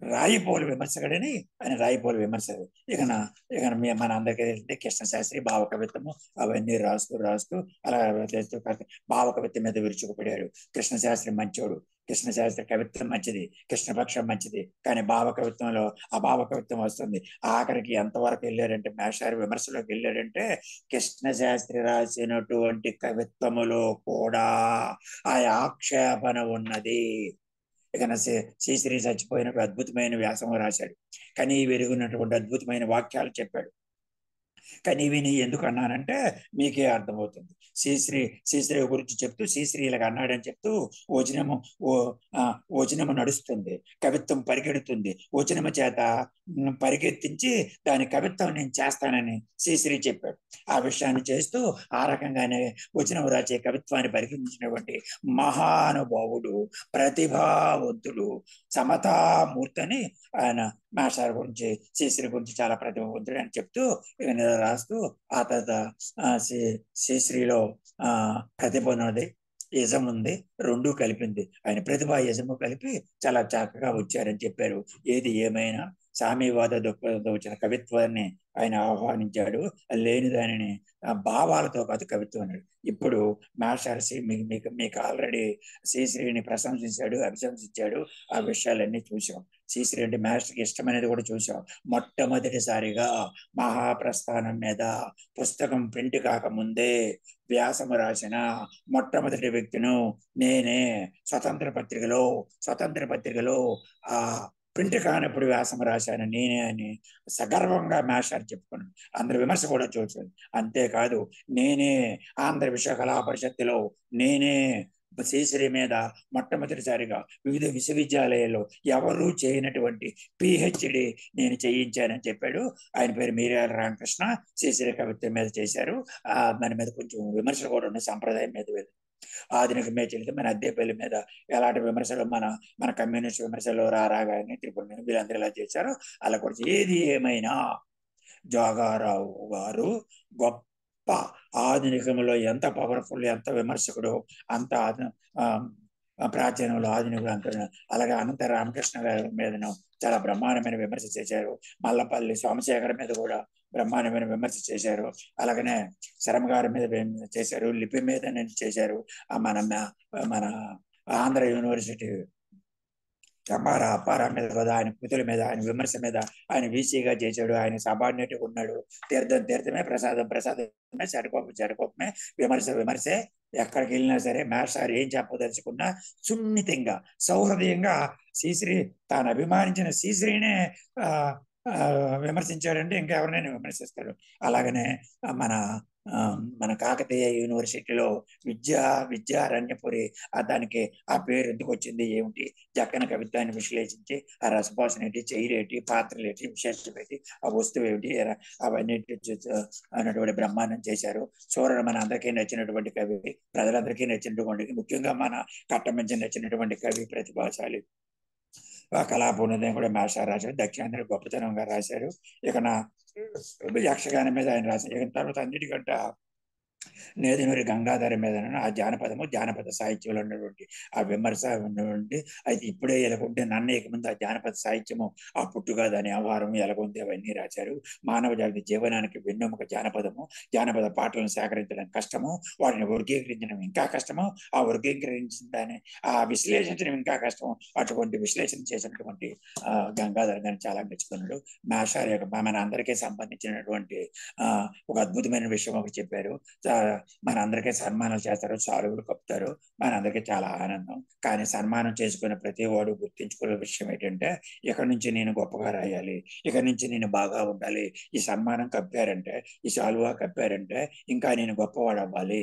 రాయిపోలు విమర్శకుడని ఆయన రాయిపోలు విమర్శకుడు. మన అందరికీ తెలిసిందే కృష్ణశాస్త్రి భావ కవిత్వము అవన్నీ రాస్తూ అలా చేస్తూ భావ కవిత్వం మీద విరుచుకుపడాడు. కృష్ణశాస్త్రి మంచోడు, కృష్ణశాస్త్రి కవిత్వం మంచిది, కృష్ణపక్షం మంచిది. కానీ భావ కవిత్వంలో ఆ భావ కవిత్వం వస్తుంది. ఆఖరికి ఎంతవరకు వెళ్ళాడంటే మేషారి విమర్శలోకి వెళ్ళాడంటే కృష్ణశాస్త్రి రాసినటువంటి కవిత్వములో కూడా ఆ ఆక్షేపణ ఉన్నది. ఇక శ్రీశ్రీ చచ్చిపోయినప్పుడు అద్భుతమైన వ్యాసము రాశాడు. కానీ వెరుగున్నటువంటి అద్భుతమైన వాక్యాలు చెప్పాడు. కానీ విని ఎందుకు అన్నానంటే మీకే అర్థమవుతుంది. శ్రీశ్రీ గురించి చెప్తూ శ్రీశ్రీలకు అన్నాడని చెప్తూ వచనము వచనము నడుస్తుంది, కవిత్వం పరిగెడుతుంది. వచనము చేత పరిగెత్తించి దాని కవిత్వం నేను చేస్తానని శ్రీశ్రీ చెప్పాడు. ఆ విషయాన్ని చేస్తూ ఆ రకంగానే వచనం రాసే కవిత్వాన్ని పరిగెత్తించినటువంటి మహానుభావుడు, ప్రతిభావంతుడు, సమతామూర్తి అని ఆయన మాస్టర్ గురించి, శ్రీశ్రీ గురించి చాలా ప్రతిభావంతుడు అని చెప్తూ రాస్తూ ఆ తర్వాత శ్రీశ్రీలో ప్రతిభ ఉన్నది, యజం ఉంది, రెండు కలిపింది. ఆయన ప్రతిభ యజము కలిపి చాలా చక్కగా వచ్చారని చెప్పారు. ఏది ఏమైనా సామ్యవాద దృక్పథంతో వచ్చిన కవిత్వాన్ని ఆయన ఆహ్వానించాడు. లేని దానిని భావాలతో కాదు కవిత్వం అన్నాడు. ఇప్పుడు మాస్టర్ మీకు ఆల్రెడీ శ్రీశ్రీని ప్రశంసించాడు, అభిశంసించాడు. ఆ విషయాలన్నీ చూసాం. శ్రీశ్రీ అంటే మాస్టర్కి ఇష్టమనేది కూడా చూసాం. మొట్టమొదటిసారిగా మహాప్రస్థానం మీద పుస్తకం ప్రింట్ కాకముందే వ్యాసము రాసిన మొట్టమొదటి వ్యక్తిను నేనే. స్వతంత్ర పత్రికలో ఆ ప్రింట్ కానప్పుడు వ్యాసం రాశాను నేనే అని సగర్వంగా మాస్టర్ చెప్పుకున్నాను. అందరి విమర్శ కూడా చూసాను. అంతేకాదు నేనే ఆంధ్ర విశ్వకళా పరిషత్తులో నేనే శ్రీశ్రీ మీద మొట్టమొదటిసారిగా వివిధ విశ్వవిద్యాలయాల్లో ఎవరూ చేయనటువంటి పిహెచ్డి నేను చేయించానని చెప్పాడు. ఆయన పేరు మీర్యాల రామకృష్ణ. శ్రీశ్రీ కవిత్వం మీద చేశారు. దాని మీద కొంచెం విమర్శలు కూడా ఉన్నాయి, సంప్రదాయం మీద ఆధునిక మేచలితే మన అద్దెపల్లి మీద ఎలాంటి విమర్శలు మన కమ్యూనిస్ట్ విమర్శలు రాగానే త్రిపుర వీళ్ళందరూ ఇలా చేశారు. అలా కూడా ఏది ఏమైనా జోగారావు గారు గొప్ప ఆధునికంలో ఎంత పవర్ఫుల్, ఎంత విమర్శకుడు, అంత ప్రాచీనంలో ఆధునికుడు అంత. అలాగే అనంత రామకృష్ణ గారి మీదను చాలా బ్రహ్మాండమైన విమర్శ చేశారు. మల్లపల్లి సోమశేఖర్ మీద కూడా బ్రహ్మాండమైన విమర్శ చేశారు. అలాగనే శరమ గారి మీద చేశారు, లిపి మీద చేశారు. మన ఆంధ్ర యూనివర్సిటీ అప్పారా మీద కదా, ఆయన కృతుల మీద, ఆయన విమర్శ మీద ఆయన వీసీగా చేశాడు. ఆయన సబార్డినేట్గా ఉన్నాడు. తీర్థమే, ప్రసాదమే, చెడకోపమే, విమర్శే. ఎక్కడికి వెళ్ళినా సరే మాస్టర్ ఏం చెప్పదలుచుకున్నా సున్నితంగా, సౌహృదయంగా శ్రీశ్రీ తాను అభిమానించిన శ్రీశ్రీనే విమర్శించాడంటే ఇంకెవరినైనా విమర్శిస్తాడు. అలాగనే మన కాకతీయ యూనివర్సిటీలో విద్యారణ్యపురి దానికి ఆ పేరు ఎందుకు వచ్చింది ఏమిటి, జక్కన కవిత్వాన్ని విశ్లేషించి ఆ రసభాషణ ఏంటి, చెయ్యిలేటి, పాత్రలు ఏంటి, విశేషం ఏంటి, ఆ వస్తువు ఏమిటి, అవన్నీ అన్నటువంటి బ్రహ్మాండం చేశారు. సూర్యుడు మన అందరికీ నచ్చినటువంటి కవి, ప్రజలందరికీ నచ్చినటువంటి, ముఖ్యంగా మన కట్టమంచి నచ్చినటువంటి కవి, ప్రతిభాశాలి. కళాపూర్ణోదయం కూడా మాస్టర్ రాశారు. దక్షిణాంధ్ర గొప్పతనంగా రాశారు. ఇక యక్షగానం మీద ఆయన రాశారు. ఇక తర్వాత అన్నిటికంటే నేదునూరి గంగాధర మీద ఆ జానపద సాహిత్యంలో ఉన్నటువంటి ఆ విమర్శ ఉన్నటువంటి అయితే ఇప్పుడే ఎలాగుంటే నన్నయ్యకు ముందు ఆ జానపద సాహిత్యము ఆ పుట్టుక దాని వ్యవహారం ఎలాగుంది అవన్నీ రాశారు. మానవ జాతి జీవనానికి వెన్నెముక జానపద పాటలను సేకరించడం కష్టము, వాటిని వర్గీకరించడం ఇంకా కష్టము, ఆ వర్గీకరించిన దాన్ని విశ్లేషించడం ఇంకా కష్టము. అటువంటి విశ్లేషణ చేసినటువంటి గంగాధర్ గారిని చాలా మెచ్చుకున్నాడు. మాషార్ యొక్క మన అందరికీ సంబంధించినటువంటి ఒక అద్భుతమైన విషయం ఒకటి చెప్పారు. మన అందరికీ సన్మానాలు చేస్తారు, సాలువులు కప్పుతారు, మన అందరికీ చాలా ఆనందం. కానీ సన్మానం చేసుకున్న ప్రతి వాడు గుర్తించుకునే విషయం ఏంటంటే, ఇక్కడి నుంచి నేను గొప్పగా రాయాలి, ఇక్కడి నుంచి నేను బాగా ఉండాలి. ఈ సన్మానం కప్పారంటే, ఈ సాలువా కప్పారంటే ఇంకా నేను గొప్పవాడు అవ్వాలి.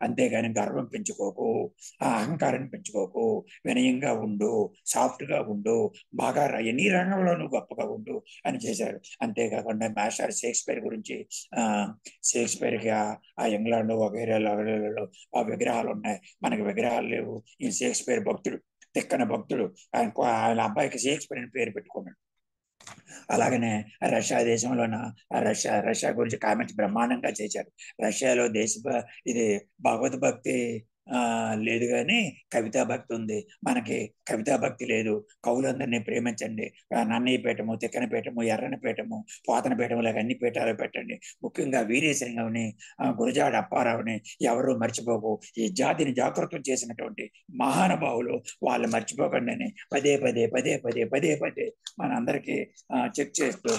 అంతేగాని గర్వం పెంచుకోకు, అహంకారం పెంచుకోకు, వినయంగా ఉండు, సాఫ్ట్ గా ఉండు, బాగా ఎన్ని రంగంలో నువ్వు గొప్పగా ఉండు అని చేశారు. అంతేకాకుండా మాస్టర్ షేక్స్పియర్ గురించి షేక్స్పియర్ కి ఆ ఇంగ్లాండ్ వగైరాలో ఆ విగ్రహాలు ఉన్నాయి, మనకి విగ్రహాలు లేవు. ఈ షేక్స్పియర్ భక్తుడు, తిక్కన భక్తుడు, ఆయన అబ్బాయికి షేక్స్పియర్ అని పేరు పెట్టుకున్నాడు. అలాగనే రష్యా దేశంలోన రష్యా గురించి కామెంట్స్ బ్రహ్మాండంగా చేశారు. రష్యాలో ఇది భగవద్భక్తి లేదు కానీ కవితా భక్తి ఉంది, మనకి కవితా భక్తి లేదు. కవులందరినీ ప్రేమించండి, నన్నయ్యపేటము, తిక్కనపేటము, ఎర్రనపేటము, పోతనపేటము లాగా అన్ని పీఠాలు పెట్టండి. ముఖ్యంగా వీరేశలింగంని, గురజాడ అప్పారావుని ఎవరు మర్చిపోకు. ఈ జాతిని జాగృతం చేసినటువంటి మహానుభావులు, వాళ్ళు మర్చిపోకండి అని పదే పదే పదే పదే పదే పదే మనందరికీ చెక్ చేస్తూ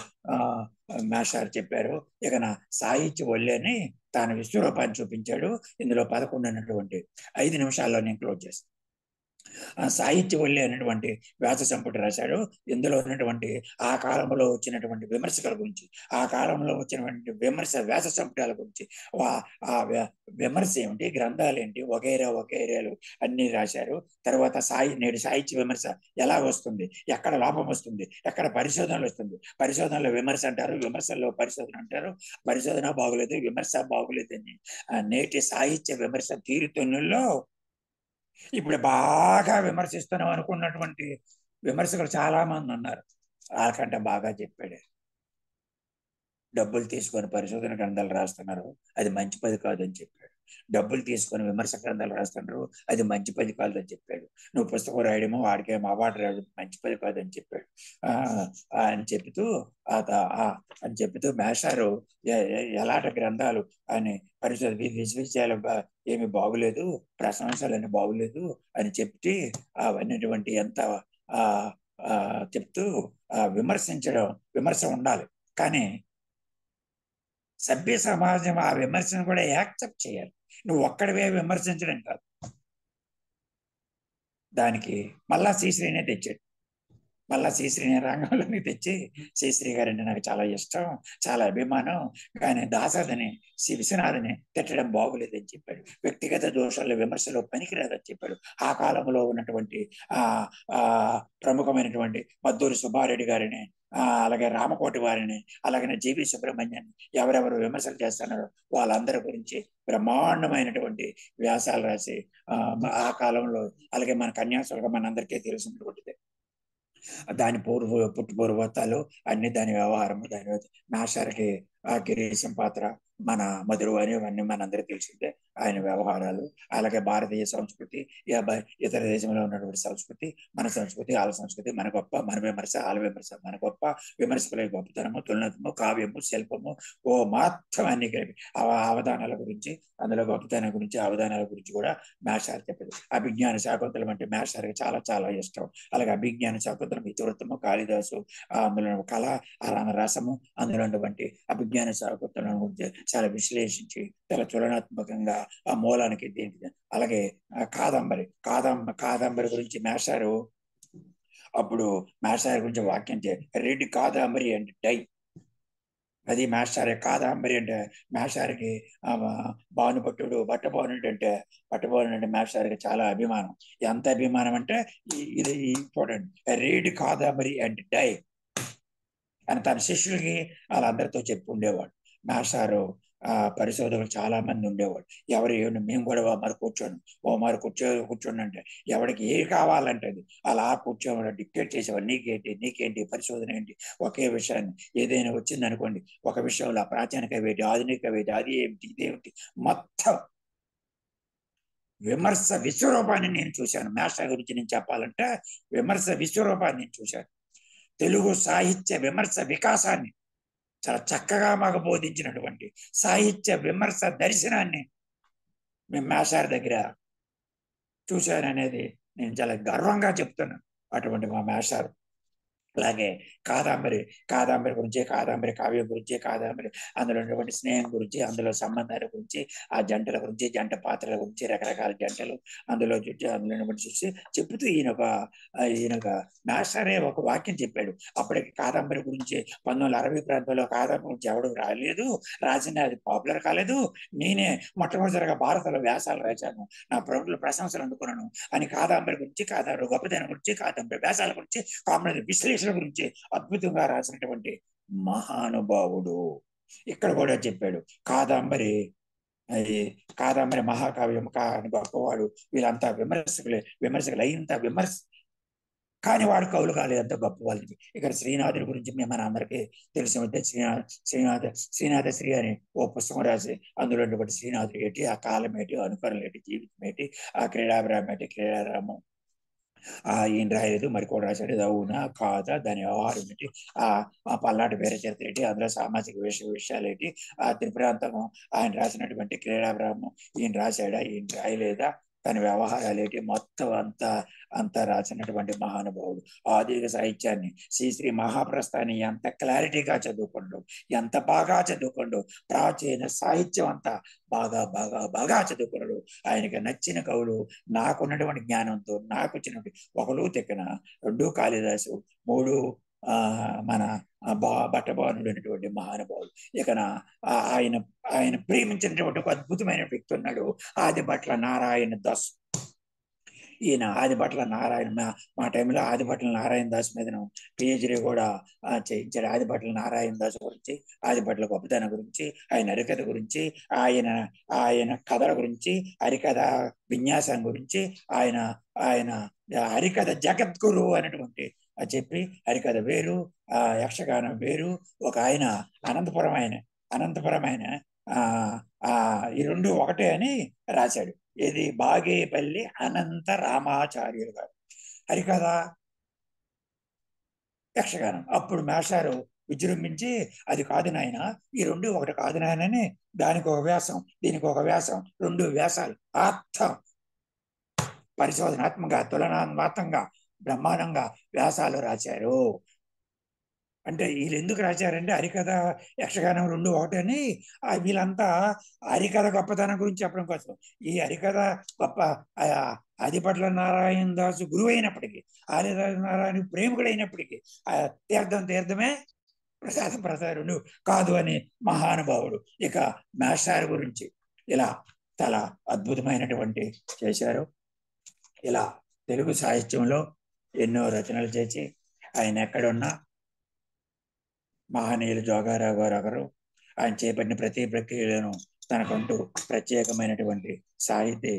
మాస్టర్ చెప్పారు. ఇక నా సాహిత్య ఒళ్ళేని తాను విశ్వరూపాన్ని చూపించాడు. ఇందులో 11 అన్నటువంటి 5 నిమిషాల్లో నేను క్లోజ్ చేస్తాను. సాహిత్య వల్లి అనేటువంటి వ్యాస సంపుటి రాశాడు. ఇందులో ఉన్నటువంటి ఆ కాలంలో వచ్చినటువంటి విమర్శకుల గురించి, ఆ కాలంలో వచ్చినటువంటి వ్యాస సంపుటాల గురించి, ఆ విమర్శ ఏమిటి, గ్రంథాలు ఏంటి, వగైరాలు అన్ని రాశారు. తర్వాత నేడు సాహిత్య విమర్శ ఎలా వస్తుంది, ఎక్కడ లాభం వస్తుంది, ఎక్కడ పరిశోధనలు వస్తుంది, పరిశోధనలో విమర్శ అంటారు, విమర్శల్లో పరిశోధన అంటారు, పరిశోధన బాగులేదు, విమర్శ బాగులేదని నేటి సాహిత్య విమర్శ తీరుతెన్నుల్లో ఇప్పుడు బాగా విమర్శిస్తున్నాం అనుకున్నటువంటి విమర్శకులు చాలా మంది ఉన్నారు. వాళ్ళకంటే బాగా చెప్పాడు. డబ్బులు తీసుకొని పరిశోధన గ్రంథాలు రాస్తున్నారు, అది మంచి పది కాదని చెప్పాడు. డబ్బులు తీసుకొని విమర్శ గ్రంథాలు రాస్తున్నారు, అది మంచి పది కాదని చెప్పాడు. నువ్వు పుస్తకం రాయడమో వాడికేమో అవార్డు రాయడం మంచి పది కాదని చెప్పాడు. అని చెప్తూ మేషారు ఎలాంటి గ్రంథాలు అని విశ్వవిద్యాలయం ఏమి బాగులేదు, ప్రశంసలని బాగులేదు అని చెప్తే అవన్నటువంటి ఎంత చెప్తూ విమర్శ ఉండాలి, కానీ సభ్య సమాజం ఆ విమర్శను కూడా యాక్సెప్ట్ చేయాలి. నువ్వు ఒక్కడివే విమర్శించడం కాదు. దానికి మళ్ళా శ్రీశ్రీనే తెచ్చాడు. మళ్ళా శ్రీశ్రీని రంగంలోకి తెచ్చి, శ్రీశ్రీ గారంటే నాకు చాలా ఇష్టం, చాలా అభిమానం, కానీ దాసరిని విశ్వనాథని తిట్టడం బాగులేదని చెప్పాడు. వ్యక్తిగత దోషాలు విమర్శలు పనికిరాదని చెప్పాడు. ఆ కాలంలో ఉన్నటువంటి ప్రముఖమైనటువంటి మద్దూరి సుబ్బారెడ్డి గారిని, అలాగే రామకోటి వారిని, అలాగే జీవి సుబ్రహ్మణ్యాన్ని ఎవరెవరు విమర్శలు చేస్తున్నారో వాళ్ళందరి గురించి బ్రహ్మాండమైనటువంటి వ్యాసాలు రాసి ఆ కాలంలో, అలాగే మన కన్యాశుల్కం మనందరికీ తెలిసినటువంటిది, దాని పుట్టుపూర్వతాలు అన్ని, దాని వ్యవహారం, దాని నాశారికి గిరీశం పాత్ర, మన మధురవాణి, ఇవన్నీ మనందరికీ తెలిసిందే. ఆయన వ్యవహారాలు, అలాగే భారతీయ సంస్కృతి, ఇతర దేశంలో ఉన్నటువంటి సంస్కృతి, మన సంస్కృతి, వాళ్ళ సంస్కృతి, మన గొప్ప, మన విమర్శ, వాళ్ళ విమర్శ, మన గొప్ప, విమర్శకుల గొప్పతనము, తులనతము, కావ్యము, శిల్పము, మొత్తం అన్ని కలిపి అవధానాల గురించి, అందులో గొప్పతనం గురించి, అవధానాల గురించి కూడా మేషారు చెప్పారు. అభిజ్ఞాన శాకుంతలం అంటే మేషారికి చాలా చాలా ఇష్టం. అలాగే అభిజ్ఞాన శాకుంతలం, ఇతివృత్తము, కాళిదాసు, అందులో కళ, రసము, అందులో ఉన్నటువంటి అభిజ్ఞాన శాకుంతలం గురించి చాలా విశ్లేషించి చాలా తులనాత్మకంగా ఆ మూలానికి దీనికి, అలాగే కాదంబరి గురించి మేషారు అప్పుడు మేషారి గురించి వాక్యం రెడ్ కాదంబరి అండ్ డై, అది మేషారి. కాదంబరి అంటే మేషారికి భానుభట్టుడు, పట్టభానుడు అంటే మేషారికి చాలా అభిమానం. ఎంత అభిమానం అంటే ఇది important, read Kadambari and die అని తన శిష్యులకి వాళ్ళందరితో చెప్పి ఉండేవాడు. మేషారు పరిశోధకులు చాలా మంది ఉండేవాళ్ళు. ఎవరు ఏమి మేము కూడా మరి కూర్చొని కూర్చోండి అంటే ఎవరికి ఏ కావాలంటే అది అలా కూర్చోమని డిక్టేట్ చేసేవాళ్ళు. నీకేంటి పరిశోధన ఏంటి, ఒకే విషయాన్ని ఏదైనా వచ్చింది అనుకోండి, ఒక విషయంలో ప్రాచీనిక వేటి ఆధునిక వేటి అది ఏమిటి ఇదేమిటి మొత్తం విమర్శ విశ్వరూపాన్ని నేను చూశాను. మాస్టర్ గురించి నేను చెప్పాలంటే విమర్శ విశ్వరూపాన్ని నేను చూశాను. తెలుగు సాహిత్య విమర్శ వికాసాన్ని చాలా చక్కగా మాకు బోధించినటువంటి సాహిత్య విమర్శ దర్శనాన్ని మేము మాస్టర్ దగ్గర చూశాననేది నేను చాలా గర్వంగా చెప్తున్నాను. అటువంటి మా మాస్టర్. అలాగే కాదంబరి గురించి, కాదంబరి కావ్యం గురించి, కాదంబరి అందులో ఉన్నటువంటి స్నేహం గురించి, అందులో సంబంధాల గురించి, ఆ జంటల గురించి, జంట పాత్రల గురించి, రకరకాల జంటలు అందులో చూసి చెబుతూ ఈయనొక మాస్టరే ఒక వాక్యం చెప్పాడు. అప్పటికి కాదంబరి గురించి 1960 ప్రాంతంలో కాదంబరి గురించి ఎవడు రాలేదు, రాసిన అది పాపులర్ కాలేదు. నేనే మొట్టమొదటిసారిగా భారతలో వ్యాసాలు రాశాను, నా ప్రభుత్వ ప్రశంసలు అందుకున్నాను అని కాదంబరి గురించి, కాదంబరి గొప్పతనం గురించి, కాదంబరి వ్యాసాల గురించి, కామన్ విశ్లేషణ గురించి అద్భుతంగా రాసినటువంటి మహానుభావుడు. ఇక్కడ కూడా చెప్పాడు కాదంబరి మహాకావ్యం గొప్పవాడు. వీళ్ళంతా విమర్శకులు అయినంత విమర్శ కానీ వాడు కవులు కాలేదంత గొప్ప వాళ్ళకి. ఇక్కడ శ్రీనాథుడి గురించి మన అందరికీ తెలిసి శ్రీనాథ శ్రీ అని ఓ పుస్తకం రాసి అందులో ఉన్నటువంటి శ్రీనాథుడు ఏంటి, ఆ కాలం ఏంటి, అనుకరణలు ఏంటి, జీవితం ఏంటి, ఆ క్రీడాభిరామం ఏంటి, క్రీడారామం ఈయన రాయలేదు మరికోడు రాశాడు, అవునా కాదా, దాని వ్యవహారం ఏంటి, ఆ పల్నాటి పేర చరిత్ర ఏంటి, అందులో సామాజిక విషయాలు ఏంటి, ఆ త్రిపురాంతము ఆయన రాసినటువంటి క్రీడాభిరామం ఈయన రాశాడా, ఈయన రాయలేదా, తన వ్యవహారాలు ఏంటి, మొత్తం అంతా రాసినటువంటి మహానుభావుడు. ఆధునిక సాహిత్యాన్ని శ్రీ మహాప్రస్థాన్ని ఎంత క్లారిటీగా చదువుకోండు, ఎంత బాగా చదువుకోండు, ప్రాచీన సాహిత్యం అంతా బాగా బాగా బాగా చదువుకున్నాడు. ఆయనకి నచ్చిన కవులు నాకున్నటువంటి జ్ఞానంతో నాకు వచ్చినటువంటి ఒకడు తెక్కన, 2 కాళిదాసు, 3 మన భట్టభానుడు అనేటువంటి మహానుభావులు. ఇక ఆయన ఆయన ప్రేమించినటువంటి ఒక అద్భుతమైన వ్యక్తి ఉన్నాడు, ఆదిభట్ల నారాయణ దాస్. ఈయన ఆదిభట్ల నారాయణ మా టైంలో ఆదిభట్ల నారాయణ దాస్ మీద పిహెచ్డి కూడా చేయించాడు. ఆదిభట్ల నారాయణ దాస్ గురించి, ఆదిభట్ల గొప్పతనం గురించి, ఆయన హరికథ గురించి, ఆయన కథల గురించి, హరికథ విన్యాసం గురించి, ఆయన హరికథ జగద్గురు అనేటువంటి చెప్పి హరికథ వేరు, యక్షగానం వేరు. ఒక ఆయన అనంతపురమైన ఈ 2 ఒకటే అని రాశాడు. ఇది బాగేపల్లి అనంత రామాచార్యులు గారు. హరికథ యక్షగానం. అప్పుడు మాస్టారు విజృంభించి అది కాదు నాయన, ఈ 2 ఒకటి కాదు నాయనని, దానికి ఒక వ్యాసం దీనికి ఒక వ్యాసం, 2 వ్యాసాలు అర్థం పరిశోధనాత్మకంగా తులనాత్మకంగా బ్రహ్మాండంగా వ్యాసాలు రాశారు. అంటే వీళ్ళు ఎందుకు రాశారంటే హరికథ యక్షగానం 2 ఒకటని వీళ్ళంతా హరికథ గొప్పతనం గురించి చెప్పడం కోసం. ఈ హరికథ గొప్ప ఆదిభట్ల నారాయణ దాసు గురువు అయినప్పటికీ, ఆదిభట్ల నారాయణ ప్రేమికుడైనప్పటికీ తీర్థమే ప్రసాదం కాదు అని మహానుభావుడు. ఇక మాస్టర్ గురించి ఇలా చాలా అద్భుతమైనటువంటి చేశారు. ఇలా తెలుగు సాహిత్యంలో ఎన్నో రచనలు చేసి ఆయన ఎక్కడున్నా మహనీయులు జోగారావు గారు ఒకరు. ఆయన చేపట్టిన ప్రతి ప్రక్రియలను తనకంటూ ప్రత్యేకమైనటువంటి సాహితీ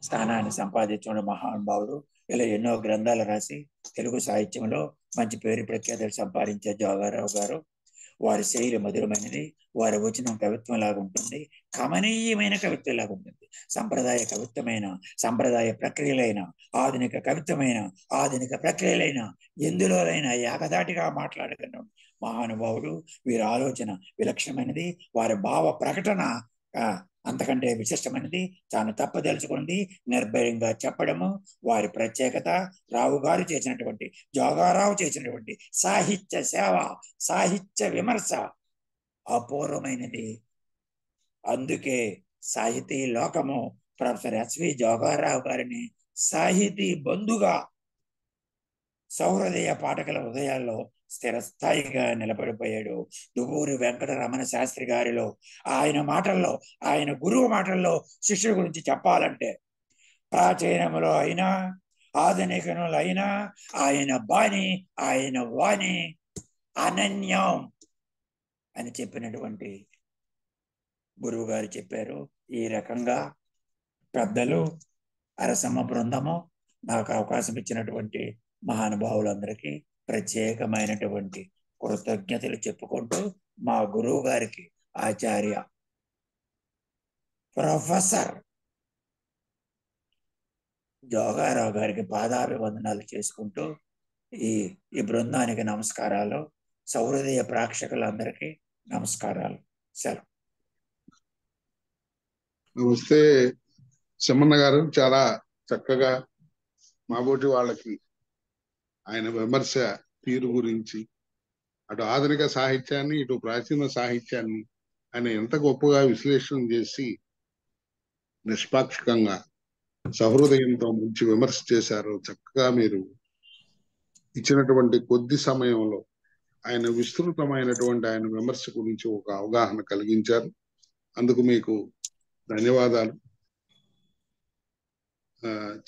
స్థానాన్ని సంపాదించడం మహానుభావుడు. ఇలా ఎన్నో గ్రంథాలు రాసి తెలుగు సాహిత్యంలో మంచి పేరు ప్రఖ్యాతులు సంపాదించే జోగారావు గారు. వారి శైలి మధురమైనది, వారి వచనం కవిత్వం లాగా ఉంటుంది, కమనీయమైన కవిత్వం లాగా ఉంటుంది. సంప్రదాయ కవిత్వమైన, సంప్రదాయ ప్రక్రియలైన, ఆధునిక కవిత్వమైన, ఆధునిక ప్రక్రియలైన ఎందులోనైనా ఏకధాటిగా మాట్లాడగలను మహానుభావుడు. వీరి ఆలోచన విలక్షణమైనది, వారి భావ ప్రకటన అంతకంటే విశిష్టమైనది. తాను తప్పదలుచుకుంది నిర్భయంగా చెప్పడము వారి ప్రత్యేకత. రావు గారు చేసినటువంటి, జోగారావు చేసినటువంటి సాహిత్య సేవ, సాహిత్య విమర్శ అపూర్వమైనది. అందుకే సాహితీ లోకము ప్రొఫెసర్ ఎస్వి జోగారావు గారిని సాహితీ బంధుగా సౌహృదయ పాఠకుల హృదయాల్లో స్థిరస్థాయిగా నిలబడిపోయాడు. దువ్వూరి వెంకటరమణ శాస్త్రి గారిలో, ఆయన మాటల్లో, ఆయన గురువు మాటల్లో శిష్యుల గురించి చెప్పాలంటే ప్రాచీనములో అయినా ఆధునికములో అయినా ఆయన బాణి, ఆయన వాణి అనన్యం అని చెప్పినటువంటి గురువు గారు చెప్పారు. ఈ రకంగా పెద్దలు, అరసమ్మ బృందము, నాకు అవకాశం ఇచ్చినటువంటి మహానుభావులందరికీ ప్రత్యేకమైనటువంటి కృతజ్ఞతలు చెప్పుకుంటూ మా గురువు గారికి, ఆచార్య ప్రొఫెసర్ జోగారావు గారికి పాదాభివందనాలు చేసుకుంటూ ఈ ఈ బృందానికి నమస్కారాలు. సౌహృదయ ప్రేక్షకులందరికీ నమస్కారాలు. సెలవు. నమస్తే సిమ్మన్న గారు, చాలా చక్కగా మాబోటి వాళ్ళకి ఆయన విమర్శ తీరు గురించి, అటు ఆధునిక సాహిత్యాన్ని ఇటు ప్రాచీన సాహిత్యాన్ని ఆయన ఎంత గొప్పగా విశ్లేషణ చేసి నిష్పాక్షికంగా సహృదయంతో మంచి విమర్శ చేశారు. చక్కగా మీరు ఇచ్చినటువంటి కొద్ది సమయంలో ఆయన విస్తృతమైనటువంటి ఆయన విమర్శ గురించి ఒక అవగాహన కలిగించారు. అందుకు మీకు ధన్యవాదాలు.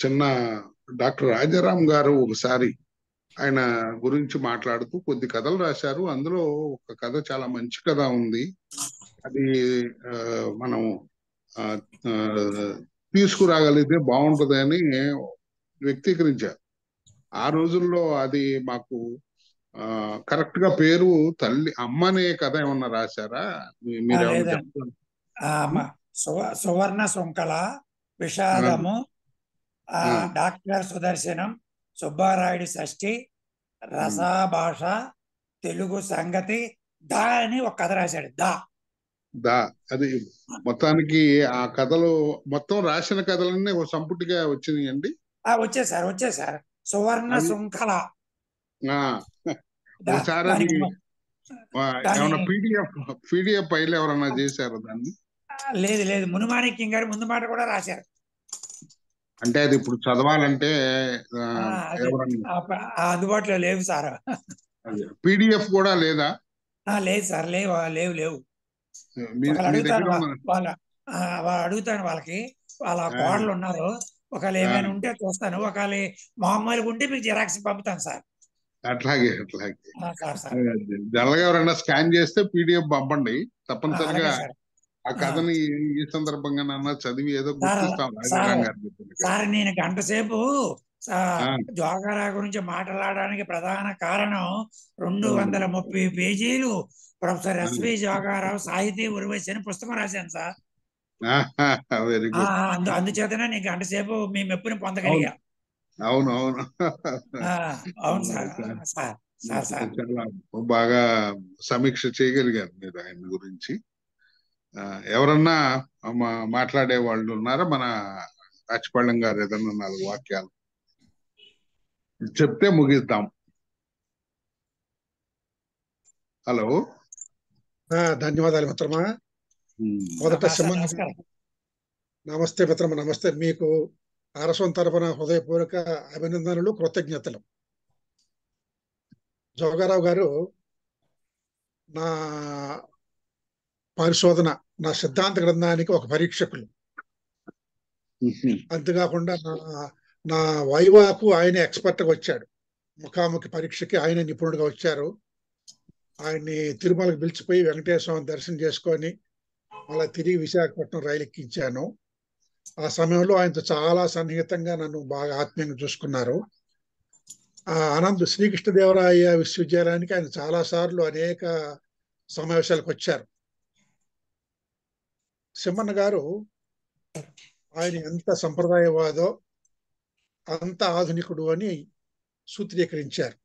చిన్న డాక్టర్ రాజారాం గారు ఒకసారి ఆయన గురించి మాట్లాడుతూ కొద్ది కథలు రాశారు. అందులో ఒక కథ చాలా మంచి కథ ఉంది. అది మనం తీసుకురాగలిగితే బాగుంటది అని వ్యక్తీకరించారు. ఆ రోజుల్లో అది మాకు కరెక్ట్ గా పేరు తల్లి అమ్మ అనే కథ ఏమన్నా రాశారా? మీరేమన్నా చెప్తారు? సువర్ణ శృంఖల, విషాదము, డాక్టర్ సుదర్శనం, సుబ్బారాయుడి షష్ఠి, రసాభాష, తెలుగు సంగతి, దా అని ఒక కథ రాశాడు. దా అది మొత్తానికి ఆ కథలు మొత్తం రాసిన కథలన్నీ ఒక సంపుటిగా వచ్చినాయండి. వచ్చేసారు. సువర్ణ శృంఖల. ఒకసారి అది ఏమన్నా పీడిఎఫ్ ఫైల్ ఎవరన్నా చేశారు దాన్ని? లేదు, మునుమాణిక్యం గారు ముందు మాట కూడా రాశారు. అంటే అది ఇప్పుడు చదవాలంటే అందుబాటులో లేవు సార్. పీడిఎఫ్ కూడా లేదా? లేదు సార్, లేవు. అడుగుతాను వాళ్ళకి, వాళ్ళ కోడలు ఉన్నారు. ఒకవేళ ఏమైనా ఉంటే చూస్తాను, ఒకవేళ మామూలుగా ఉంటే మీకు జిరాక్స్ పంపుతాను సార్. అట్లాగే జనరల్గా ఎవరైనా స్కాన్ చేస్తే పీడిఎఫ్ పంపండి తప్పనిసరిగా. ఆ కథని ఈ సందర్భంగా నన్న చదివి ఏదో గుర్తిస్తాం. సార్, నేను గంట సేపు జోగారావు గురించి మాట్లాడడానికి ప్రధాన కారణం 230 పేజీలు ప్రొఫెసర్ ఎస్వి జోగారావు సాహితీ ఉర్వశి అని పుస్తకం రాశాను సార్. అందుచేతనే నేను గంట సేపు మీ మెప్పుని పొందగలిగా. అవును సార్. చాలా బాగా సమీక్ష చేయగలిగారు మీరు ఆయన గురించి. ఎవరన్నా మాట్లాడే వాళ్ళు ఉన్నారా? మన రాచపళ్ళం గారు ఏదన్నా 4 వాక్యాలు చెప్తే ముగిద్దాం. హలో, ధన్యవాదాలు మిత్రమా. మొదట నమస్తే మిత్రమా, నమస్తే. మీకు అరసం తరపున హృదయపూర్వక అభినందనలు, కృతజ్ఞతలు. జోగారావు గారు నా పరిశోధన, నా సిద్ధాంత గ్రంథానికి ఒక పరీక్షకులు. అంతేకాకుండా నా వైవాకు ఆయన ఎక్స్పర్ట్గా వచ్చాడు. ముఖాముఖి పరీక్షకి ఆయన నిపుణుడిగా వచ్చారు. ఆయన్ని తిరుమలకు పిలిచిపోయి వెంకటేశ్వర స్వామి దర్శనం చేసుకొని మళ్ళీ తిరిగి విశాఖపట్నం రైలు ఎక్కించాను. ఆ సమయంలో ఆయనతో చాలా సన్నిహితంగా నన్ను బాగా ఆత్మీయంగా చూసుకున్నారు. శ్రీకృష్ణదేవరాయ విశ్వవిద్యాలయానికి ఆయన చాలా సార్లు అనేక సమావేశాలకు వచ్చారు. సిమ్మన్న గారు ఆయన ఎంత సంప్రదాయవాదో అంత ఆధునికుడు అని సూత్రీకరించారు.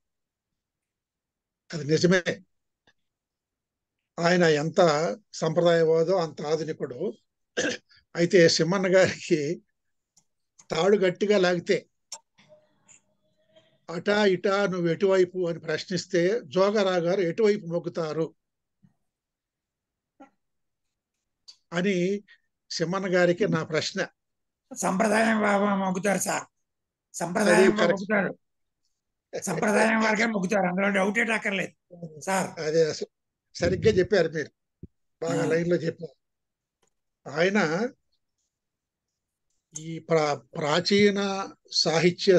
అది నిజమే. ఆయన ఎంత సంప్రదాయవాదో అంత ఆధునికుడు. అయితే సిమ్మన్న గారికి తాడు గట్టిగా లాగితే అటా ఇటా నువ్వు ఎటువైపు అని ప్రశ్నిస్తే జోగారావు గారు ఎటువైపు మొగ్గుతారు అని సిమ్మన్న గారికి నా ప్రశ్న. సంప్రదాయం మొగ్గుతారు సార్, సంప్రదాయం వారికే మొగ్గుతారు, అందులో డౌటే అక్కర్లేదు సార్. అదే సరిగ్గా చెప్పారు మీరు, బాగా లైన్లో చెప్పారు. ఆయన ఈ ప్రాచీన సాహిత్య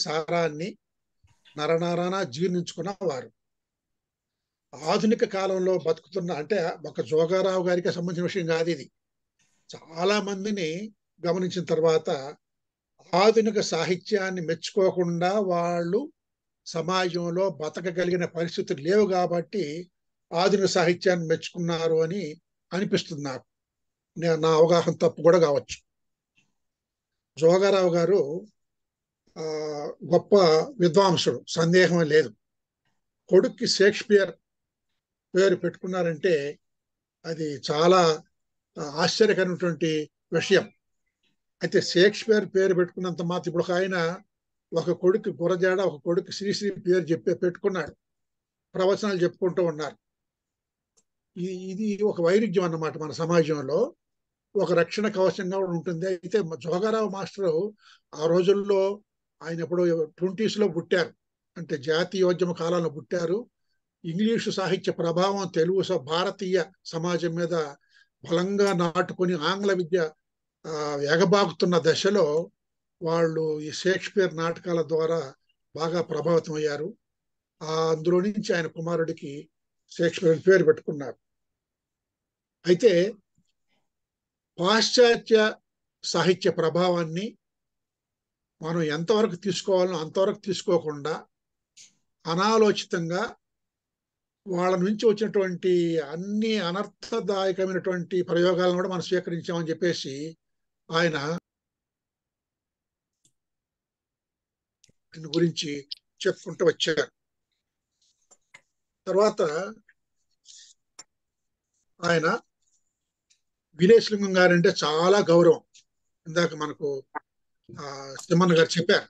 సారాన్ని నరనారాన జీర్ణించుకున్న వారు. ఆధునిక కాలంలో బతుకుతున్న, అంటే ఒక జోగారావు గారికి సంబంధించిన విషయం కాదు ఇది, చాలా మందిని గమనించిన తర్వాత ఆధునిక సాహిత్యాన్ని మెచ్చుకోకుండా వాళ్ళు సమాజంలో బతకగలిగిన పరిస్థితులు లేవు కాబట్టి ఆధునిక సాహిత్యాన్ని మెచ్చుకున్నారు అని అనిపిస్తుంది నాకు. నా అవగాహన తప్పు కూడా కావచ్చు. జోగారావు గారు గొప్ప విద్వాంసుడు, సందేహం లేదు. కొడుక్కి షేక్స్పియర్ పేరు పెట్టుకున్నారంటే అది చాలా ఆశ్చర్యకరమైనటువంటి విషయం. అయితే షేక్స్పియర్ పేరు పెట్టుకున్నంత మాత్రం ఇప్పుడు ఆయన ఒక కొడుకు గురజాడ, ఒక కొడుకు శ్రీశ్రీ పేరు పెట్టుకున్నాడు, ప్రవచనాలు చెప్పుకుంటూ ఉన్నారు. ఇది ఒక వైరుధ్యం అన్నమాట మన సమాజంలో, ఒక రక్షణ కవచంగా ఉంటుంది. అయితే జోగారావు మాస్టరు ఆ రోజుల్లో ఆయన ఎప్పుడు 20s లో పుట్టారు, అంటే జాతీయోద్యమ కాలంలో పుట్టారు. ఇంగ్లీషు సాహిత్య ప్రభావం తెలుగు భారతీయ సమాజం మీద బలంగా నాటుకొని ఆంగ్ల విద్య ఎగబాకుతున్న దశలో వాళ్ళు ఈ షేక్స్పియర్ నాటకాల ద్వారా బాగా ప్రభావితం అయ్యారు. అందులో నుంచి ఆయన కుమారుడికి షేక్స్పియర్ పేరు పెట్టుకున్నారు. అయితే పాశ్చాత్య సాహిత్య ప్రభావాన్ని మనం ఎంతవరకు తీసుకోవాలో అంతవరకు తీసుకోకుండా అనాలోచితంగా వాళ్ళ నుంచి వచ్చినటువంటి అన్ని అనర్థదాయకమైనటువంటి ప్రయోగాలను కూడా మనం స్వీకరించామని చెప్పేసి ఆయన గురించి చెప్పుకుంటూ వచ్చారు. తర్వాత ఆయన వీరేశలింగం గారంటే చాలా గౌరవం. ఇందాక మనకు తిమ్మన్న గారు చెప్పారు,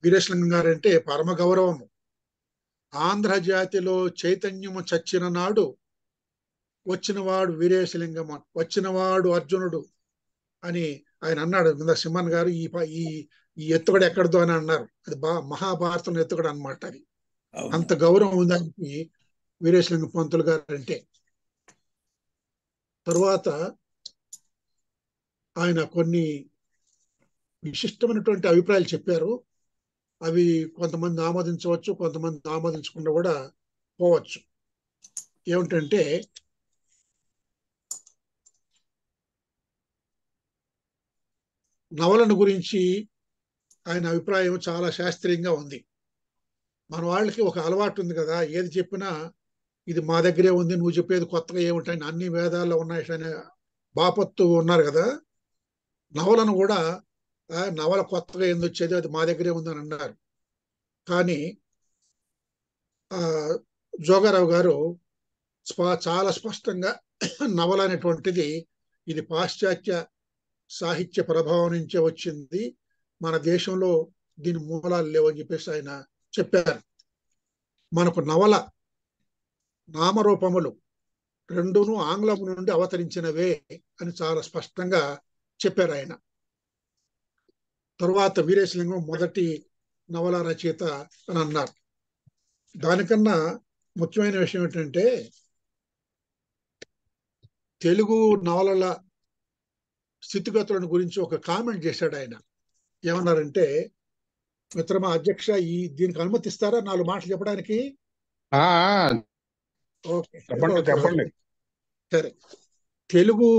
వీరేశలింగం గారంటే పరమ గౌరవము. ఆంధ్ర జాతిలో చైతన్యము చచ్చిన నాడు వచ్చినవాడు వీరేశలింగము, వచ్చినవాడు అర్జునుడు అని ఆయన అన్నాడు. ఇందాక సింహన్ గారు ఈ ఎత్తుగడ ఎక్కడదో అని అన్నారు. అది మహాభారతం ఎత్తుగడ అనమాట. అది అంత గౌరవం ఉందానికి వీరేశలింగ పంతులు గారు అంటే. తర్వాత ఆయన కొన్ని విశిష్టమైనటువంటి అభిప్రాయాలు చెప్పారు. అవి కొంతమంది ఆమోదించవచ్చు, కొంతమంది ఆమోదించకుండా కూడా పోవచ్చు. ఏమిటంటే నవలను గురించి ఆయన అభిప్రాయం చాలా శాస్త్రీయంగా ఉంది. మన వాళ్ళకి ఒక అలవాటు ఉంది కదా, ఏది చెప్పినా ఇది మా దగ్గరే ఉంది, నువ్వు చెప్పేది కొత్తగా ఏమిటాయి, అన్ని వేదాల్లో ఉన్నాయి అనే బాపత్తు ఉన్నారు కదా. నవలను కూడా నవల కొత్తగా ఏంది వచ్చేది, అది మా దగ్గరే ఉందని అన్నారు. కానీ జోగారావు గారు చాలా స్పష్టంగా నవల అనేటువంటిది ఇది పాశ్చాత్య సాహిత్య ప్రభావం నుంచే వచ్చింది, మన దేశంలో దీని మూలాలు లేవని చెప్పేసి ఆయన చెప్పారు. మనకు నవల నామరూపములు రెండును ఆంగ్లం నుండి అవతరించినవే అని చాలా స్పష్టంగా చెప్పారు ఆయన. తరువాత వీరేశలింగం మొదటి నవల రచయిత అని అన్నారు. దానికన్నా ముఖ్యమైన విషయం ఏంటంటే తెలుగు నవలల స్థితిగతులను గురించి ఒక కామెంట్ చేశాడు ఆయన. ఏమన్నారంటే, మిత్రమా అధ్యక్ష దీనికి అనుమతిస్తారా 4 మాటలు చెప్పడానికి? ఓకే, చెప్పండి. సరే. తెలుగు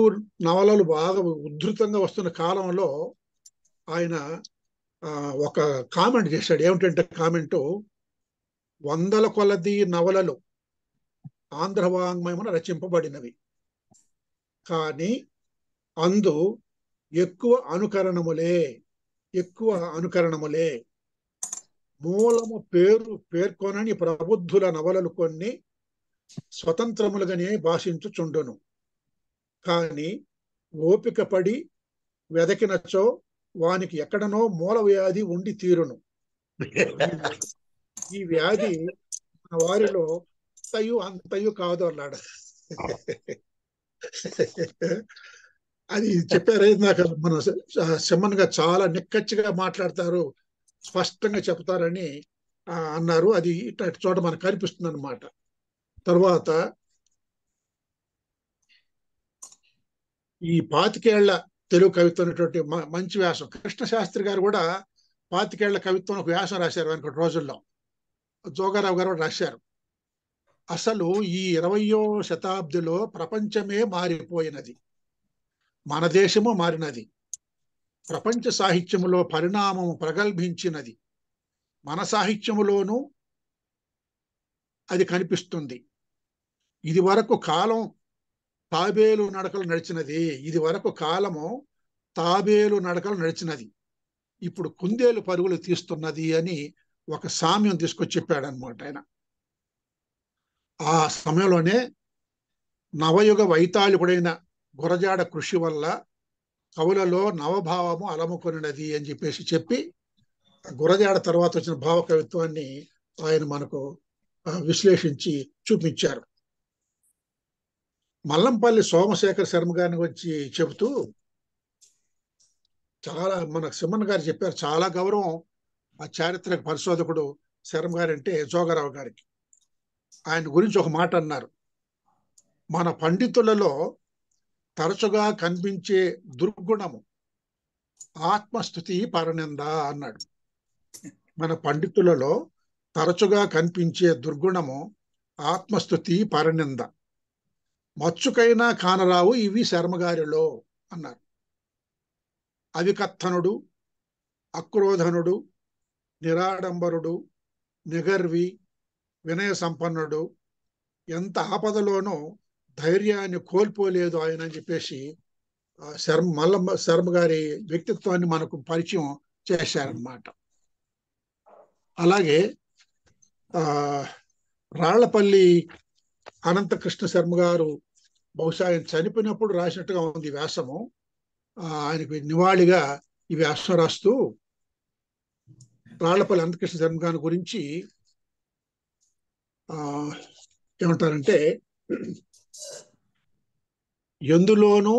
నవలలు బాగా ఉధృతంగా వస్తున్న కాలంలో ఆయన ఒక కామెంట్ చేశాడు. ఏమిటంటే కామెంటు, 100 కొలది నవలలు ఆంధ్ర వాంగ్మయమున రచింపబడినవి, కానీ అందు ఎక్కువ అనుకరణములే మూలము పేర్కొనని ప్రబుద్ధుల నవలలు కొన్ని స్వతంత్రములుగానే భాషించుచుండును, కానీ ఓపిక పడి వెదకినచో వానికి ఎక్కడనో మూల వ్యాధి ఉండి తీరును. ఈ వ్యాధి మన వారిలో అంతయు కాదు అన్నాడు. అది చెప్పారు. నాకు మన సింహన్ గా చాలా నిక్కచ్చిగా మాట్లాడతారు, స్పష్టంగా చెప్తారని అన్నారు. అది ఇట్లాంటి చోట మనకు కనిపిస్తుంది అన్నమాట. తర్వాత ఈ 25 ఏళ్ల తెలుగు కవిత్వం అనేటువంటి మంచి వ్యాసం, కృష్ణశాస్త్రి గారు కూడా 25 ఏళ్ల కవిత్వం ఒక వ్యాసం రాశారు. వెనకటి రోజుల్లో జోగారావు గారు రాశారు. అసలు ఈ 20వ శతాబ్దిలో ప్రపంచమే మారిపోయినది, మన దేశము మారినది, ప్రపంచ సాహిత్యములో పరిణామం ప్రగల్భించినది, మన సాహిత్యములోనూ అది కనిపిస్తుంది. ఇది వరకు కాలం తాబేలు నడకలు నడిచినది, ఇది వరకు కాలము తాబేలు నడకలు నడిచినది, ఇప్పుడు కుందేలు పరుగులు తీస్తున్నది అని ఒక సామ్యం తీసుకొచ్చి చెప్పాడు అనమాట ఆయన. ఆ సమయంలోనే నవయుగ వైతాళికుడైన గురజాడ కృషి వల్ల కవులలో నవభావము అలముకొనినది అని చెప్పి గురజాడ తర్వాత వచ్చిన భావ కవిత్వాన్ని ఆయన మనకు విశ్లేషించి చూపించారు. మల్లంపల్లి సోమశేఖర శర్మ గారిని వచ్చి చెబుతూ చాలా మన సిమ్మన్ గారు చెప్పారు, చాలా గౌరవం ఆ చారిత్రక పరిశోధకుడు శర్మ గారు అంటే జోగారావు గారికి. ఆయన గురించి ఒక మాట అన్నారు, మన పండితులలో తరచుగా కనిపించే దుర్గుణము ఆత్మస్థుతి పరనింద అన్నాడు. మన పండితులలో తరచుగా కనిపించే దుర్గుణము ఆత్మస్థుతి పరనింద, మచ్చుకైనా కానరావు ఇవి శర్మగారిలో అన్నారు. అవికత్తనుడు, అక్రోధనుడు, నిరాడంబరుడు, నిగర్వి, వినయ సంపన్నుడు, ఎంత ఆపదలోనూ ధైర్యాన్ని కోల్పోలేదు ఆయన అని చెప్పేసి శర్మ గారి వ్యక్తిత్వాన్ని మనకు పరిచయం చేశారన్నమాట. అలాగే రాళ్లపల్లి అనంతకృష్ణ శర్మ గారు బహుశా ఆయన చనిపోయినప్పుడు రాసినట్టుగా ఉంది వ్యాసము. ఆయనకు నివాళిగా ఈ వ్యాసం రాస్తూ రాళ్లపల్లి అనంతకృష్ణ శర్మ గారి గురించి ఏమంటారంటే, ఎందులోనూ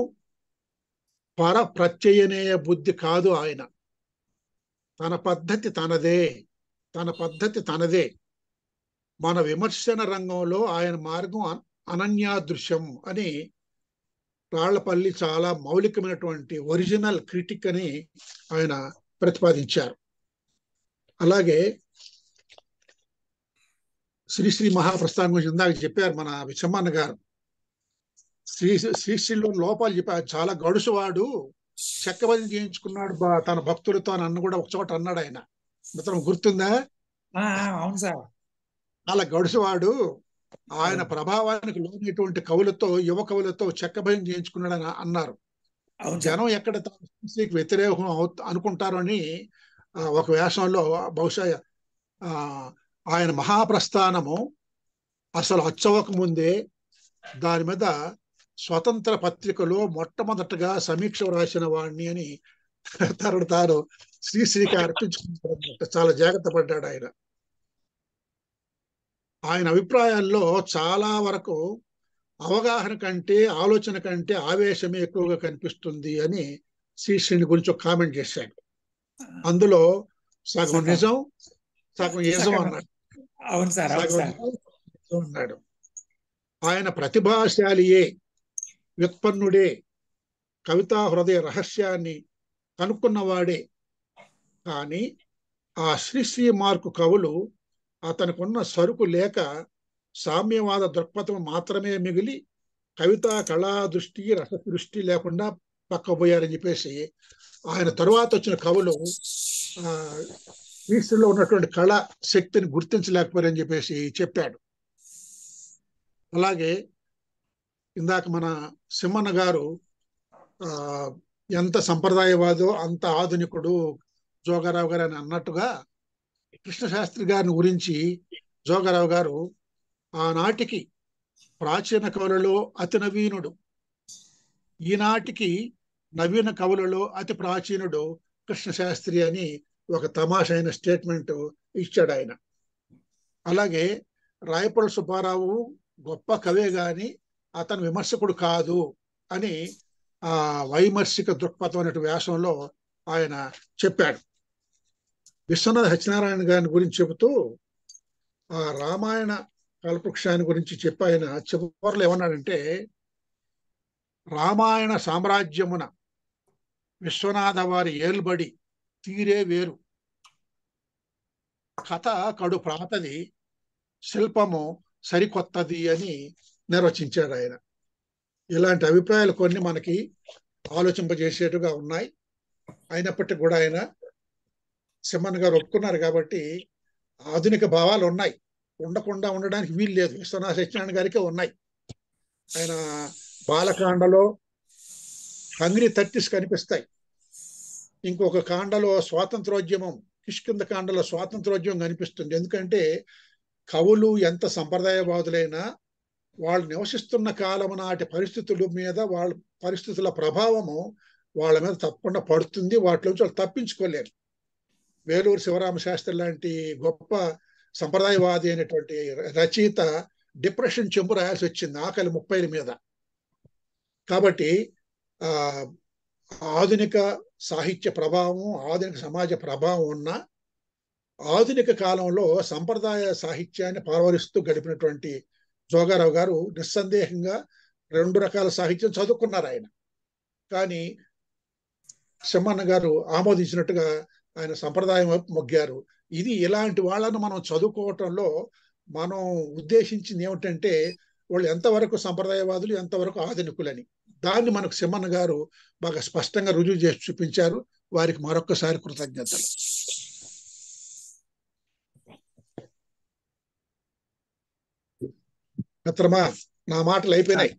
పర ప్రత్యయనేయ బుద్ధి కాదు ఆయన, తన పద్ధతి తనదే. మన విమర్శన రంగంలో ఆయన మార్గం అనన్యాదృశ్యం అని రాళ్లపల్లి చాలా మౌలికమైనటువంటి ఒరిజినల్ క్రిటిక్ అని ఆయన ప్రతిపాదించారు. అలాగే శ్రీశ్రీ మహాప్రస్థానం గురించి ఇందాక చెప్పారు మన విచమన్న గారు. శ్రీశ్రీలో లోపాలు చెప్పారు, చాలా గడుసువాడు, చెక్కబదిలి చేయించుకున్నాడు తన భక్తులతో అని అన్న కూడా ఒక చోట అన్నాడు ఆయన. మిత్రం గుర్తుందా? అవును సార్. చాలా గడుసువాడు, ఆయన ప్రభావానికి లోనటువంటి కవులతో, యువ కవులతో చెక్కబదిలి చేయించుకున్నాడని అన్నారు. జనం ఎక్కడ శ్రీశ్రీకి వ్యతిరేకం అనుకుంటారు అని ఒక వ్యాసంలో బహుశా ఆయన మహాప్రస్థానము అసలు అచ్చవక ముందే దాని మీద స్వతంత్ర పత్రికలో మొట్టమొదటగా సమీక్ష రాసిన వాడిని అని తాను శ్రీశ్రీకి అర్పించుకుంటారు. చాలా జాగ్రత్త పడ్డాడు ఆయన. ఆయన అభిప్రాయాల్లో చాలా వరకు అవగాహన కంటే ఆలోచన కంటే ఆవేశమే ఎక్కువగా కనిపిస్తుంది అని శ్రీశ్రీని గురించి ఒక కామెంట్ చేశాడు. అందులో సగం నిజం సగం యజం అన్నాడు. అవును సార్. అన్నాడు. ఆయన ప్రతిభాశాలియే, వ్యుత్పన్నుడే, కవితా హృదయ రహస్యాన్ని కనుక్కున్నవాడే. కానీ ఆ శ్రీశ్రీ మార్కు కవులు అతనికున్న సరుకు లేక సామ్యవాద దృక్పథం మాత్రమే మిగిలి కవితా కళా దృష్టి రస దృష్టి లేకుండా పక్కపోయారని చెప్పేసి ఆయన తరువాత వచ్చిన కవులు శ్రీశ్రీలో ఉన్నటువంటి కళా శక్తిని గుర్తించలేకపోయారని చెప్పేసి చెప్పాడు. అలాగే ఇందాక మన సిమ్మన్న గారు ఎంత సంప్రదాయవాదో అంత ఆధునికుడు జోగారావు గారు అని అన్నట్టుగా కృష్ణశాస్త్రి గారిని గురించి జోగారావు గారు ఆనాటికి ప్రాచీన కవులలో అతి నవీనుడు, ఈనాటికి నవీన కవులలో అతి ప్రాచీనుడు కృష్ణశాస్త్రి అని ఒక తమాషైన స్టేట్మెంట్ ఇచ్చాడు ఆయన. అలాగే రాయపూడి సుబ్బారావు గొప్ప కవే గాని అతను విమర్శకుడు కాదు అని వైమర్శిక దృక్పథం అనే వ్యాసంలో ఆయన చెప్పాడు. విశ్వనాథ సత్యనారాయణ గారిని గురించి చెబుతూ ఆ రామాయణ కల్పవృక్షాన్ని గురించి చెప్పి ఆయన చివరిలో ఏమన్నాడంటే, రామాయణ సామ్రాజ్యమున విశ్వనాథ వారి ఏల్బడి తీరే వేరు, కథ కడు ప్రాతది, శిల్పము సరికొత్తది అని నిర్వచించాడు ఆయన. ఇలాంటి అభిప్రాయాలు కొన్ని మనకి ఆలోచింపజేసేట్టుగా ఉన్నాయి. అయినప్పటికీ కూడా ఆయన సింహన్ గారు ఒప్పుకున్నారు కాబట్టి ఆధునిక భావాలు ఉన్నాయి, ఉండకుండా ఉండడానికి వీలు లేదు. విశ్వనాథ సత్యనారాయణ గారికి ఉన్నాయి. ఆయన బాలకాండలో హంగ్రీ థర్టీస్ కనిపిస్తాయి. ఇంకొక కాండలో స్వాతంత్రోద్యమం, కిష్కింద కాండలో స్వాతంత్రోద్యమం కనిపిస్తుంది. ఎందుకంటే కవులు ఎంత సంప్రదాయవాదులైనా వాళ్ళు నివసిస్తున్న కాలం నాటి పరిస్థితుల మీద, వాళ్ళ పరిస్థితుల ప్రభావము వాళ్ళ మీద తప్పకుండా పడుతుంది. వాటిలోంచి వాళ్ళు తప్పించుకోలేరు. వేలూరు శివరామ శాస్త్రి లాంటి గొప్ప సంప్రదాయవాది అయినటువంటి రచయిత డిప్రెషన్ చెంపు రాయాల్సి వచ్చింది ఆకలి 30 మీద. కాబట్టి ఆధునిక సాహిత్య ప్రభావం, ఆధునిక సమాజ ప్రభావం ఉన్న ఆధునిక కాలంలో సంప్రదాయ సాహిత్యాన్ని పరవరిస్తూ గడిపినటువంటి జోగారావు గారు నిస్సందేహంగా 2 రకాల సాహిత్యం చదువుకున్నారు ఆయన. కానీ సింహన్న గారు ఆమోదించినట్టుగా ఆయన సంప్రదాయం వైపు మొగ్గారు. ఇది ఇలాంటి వాళ్ళను మనం చదువుకోవటంలో మనం ఉద్దేశించింది ఏమిటంటే వాళ్ళు ఎంతవరకు సంప్రదాయవాదులు, ఎంతవరకు ఆధునికులని. దాన్ని మనకు సింహన్న గారు బాగా స్పష్టంగా రుజువు చేసి చూపించారు. వారికి మరొక్కసారి కృతజ్ఞతలు. మిత్రమా, నా మాటలు అయిపోయినాయి.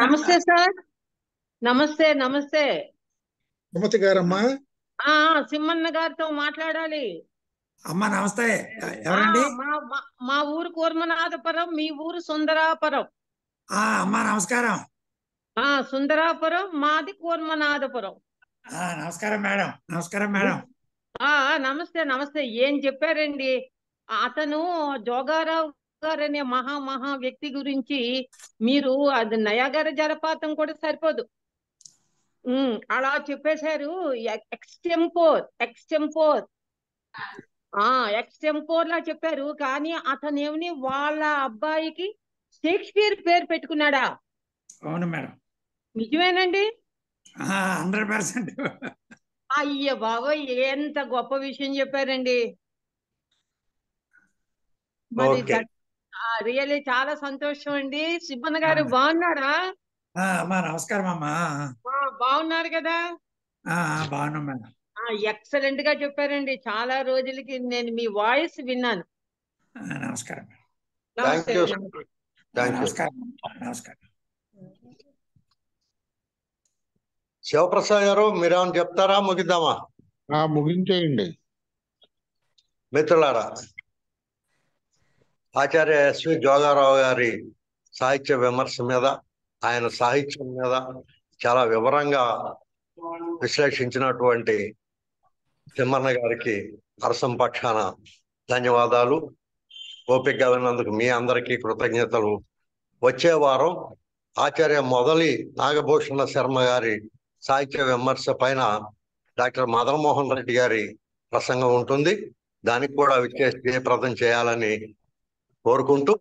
నమస్తే సార్. నమస్తే నమస్తే. సుమతి గారమ్మా. సింహన్న గారితో మాట్లాడాలి. అమ్మా నమస్తే. ఎవరండి? మా ఊరు కూర్మనాథపురం, మీ ఊరు సుందరాపురం. అమ్మా నమస్కారం. సుందరాపురం, మాది కూర్మనాథపురం. నమస్కారం మేడం. నమస్కారం మేడం. నమస్తే నమస్తే. ఏం చెప్పారండి? అతను జోగారావు గారు అనే మహా వ్యక్తి గురించి మీరు అది నయాగర జలపాతం కూడా సరిపోదు, అలా చెప్పేశారు. ఎక్స్టెంపోర్ లా చెప్పారు. కానీ అతనేమిని వాళ్ళ అబ్బాయికి షేక్స్పియర్ పేరు పెట్టుకున్నాడా? అవును మేడం. నిజమేనండి. 100%. అయ్య బాబోయ్, ఎంత గొప్ప విషయం చెప్పారండి. మరి రియల్లీ చాలా సంతోషం అండి. సింహన్న గారు బాగున్నారా? అమ్మా నమస్కారం అమ్మా. బాగున్నారు కదా? బాగున్నాం మేడం. ఎక్సలెంట్ గా చెప్పారండి. చాలా రోజులకి నేను మీ వాయిస్ విన్నాను. నమస్కారం. నమస్కారం. నమస్కారం. శివప్రసాద్ గారు మీరేమని చెప్తారా? ముగిద్దామా? ముగించేయండి. మిత్రులారా, ఆచార్య ఎస్వి జోగారావు గారి సాహిత్య విమర్శ మీద, ఆయన సాహిత్యం మీద చాలా వివరంగా విశ్లేషించినటువంటి సింహన్న గారికి అరసం పక్షాన ధన్యవాదాలు. ఓపికగా విన్నందుకు మీ అందరికీ కృతజ్ఞతలు. వచ్చే వారం ఆచార్య మొదలి నాగభూషణ శర్మ గారి సాహిత్య విమర్శ పైన డాక్టర్ మదన్ మోహన్ రెడ్డి గారి ప్రసంగం ఉంటుంది. దానికి కూడా విజయప్రదం చేయాలని కోరుకుంటూ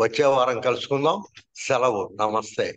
వచ్చే వారం కలుసుకుందాం. సెలవు. నమస్తే.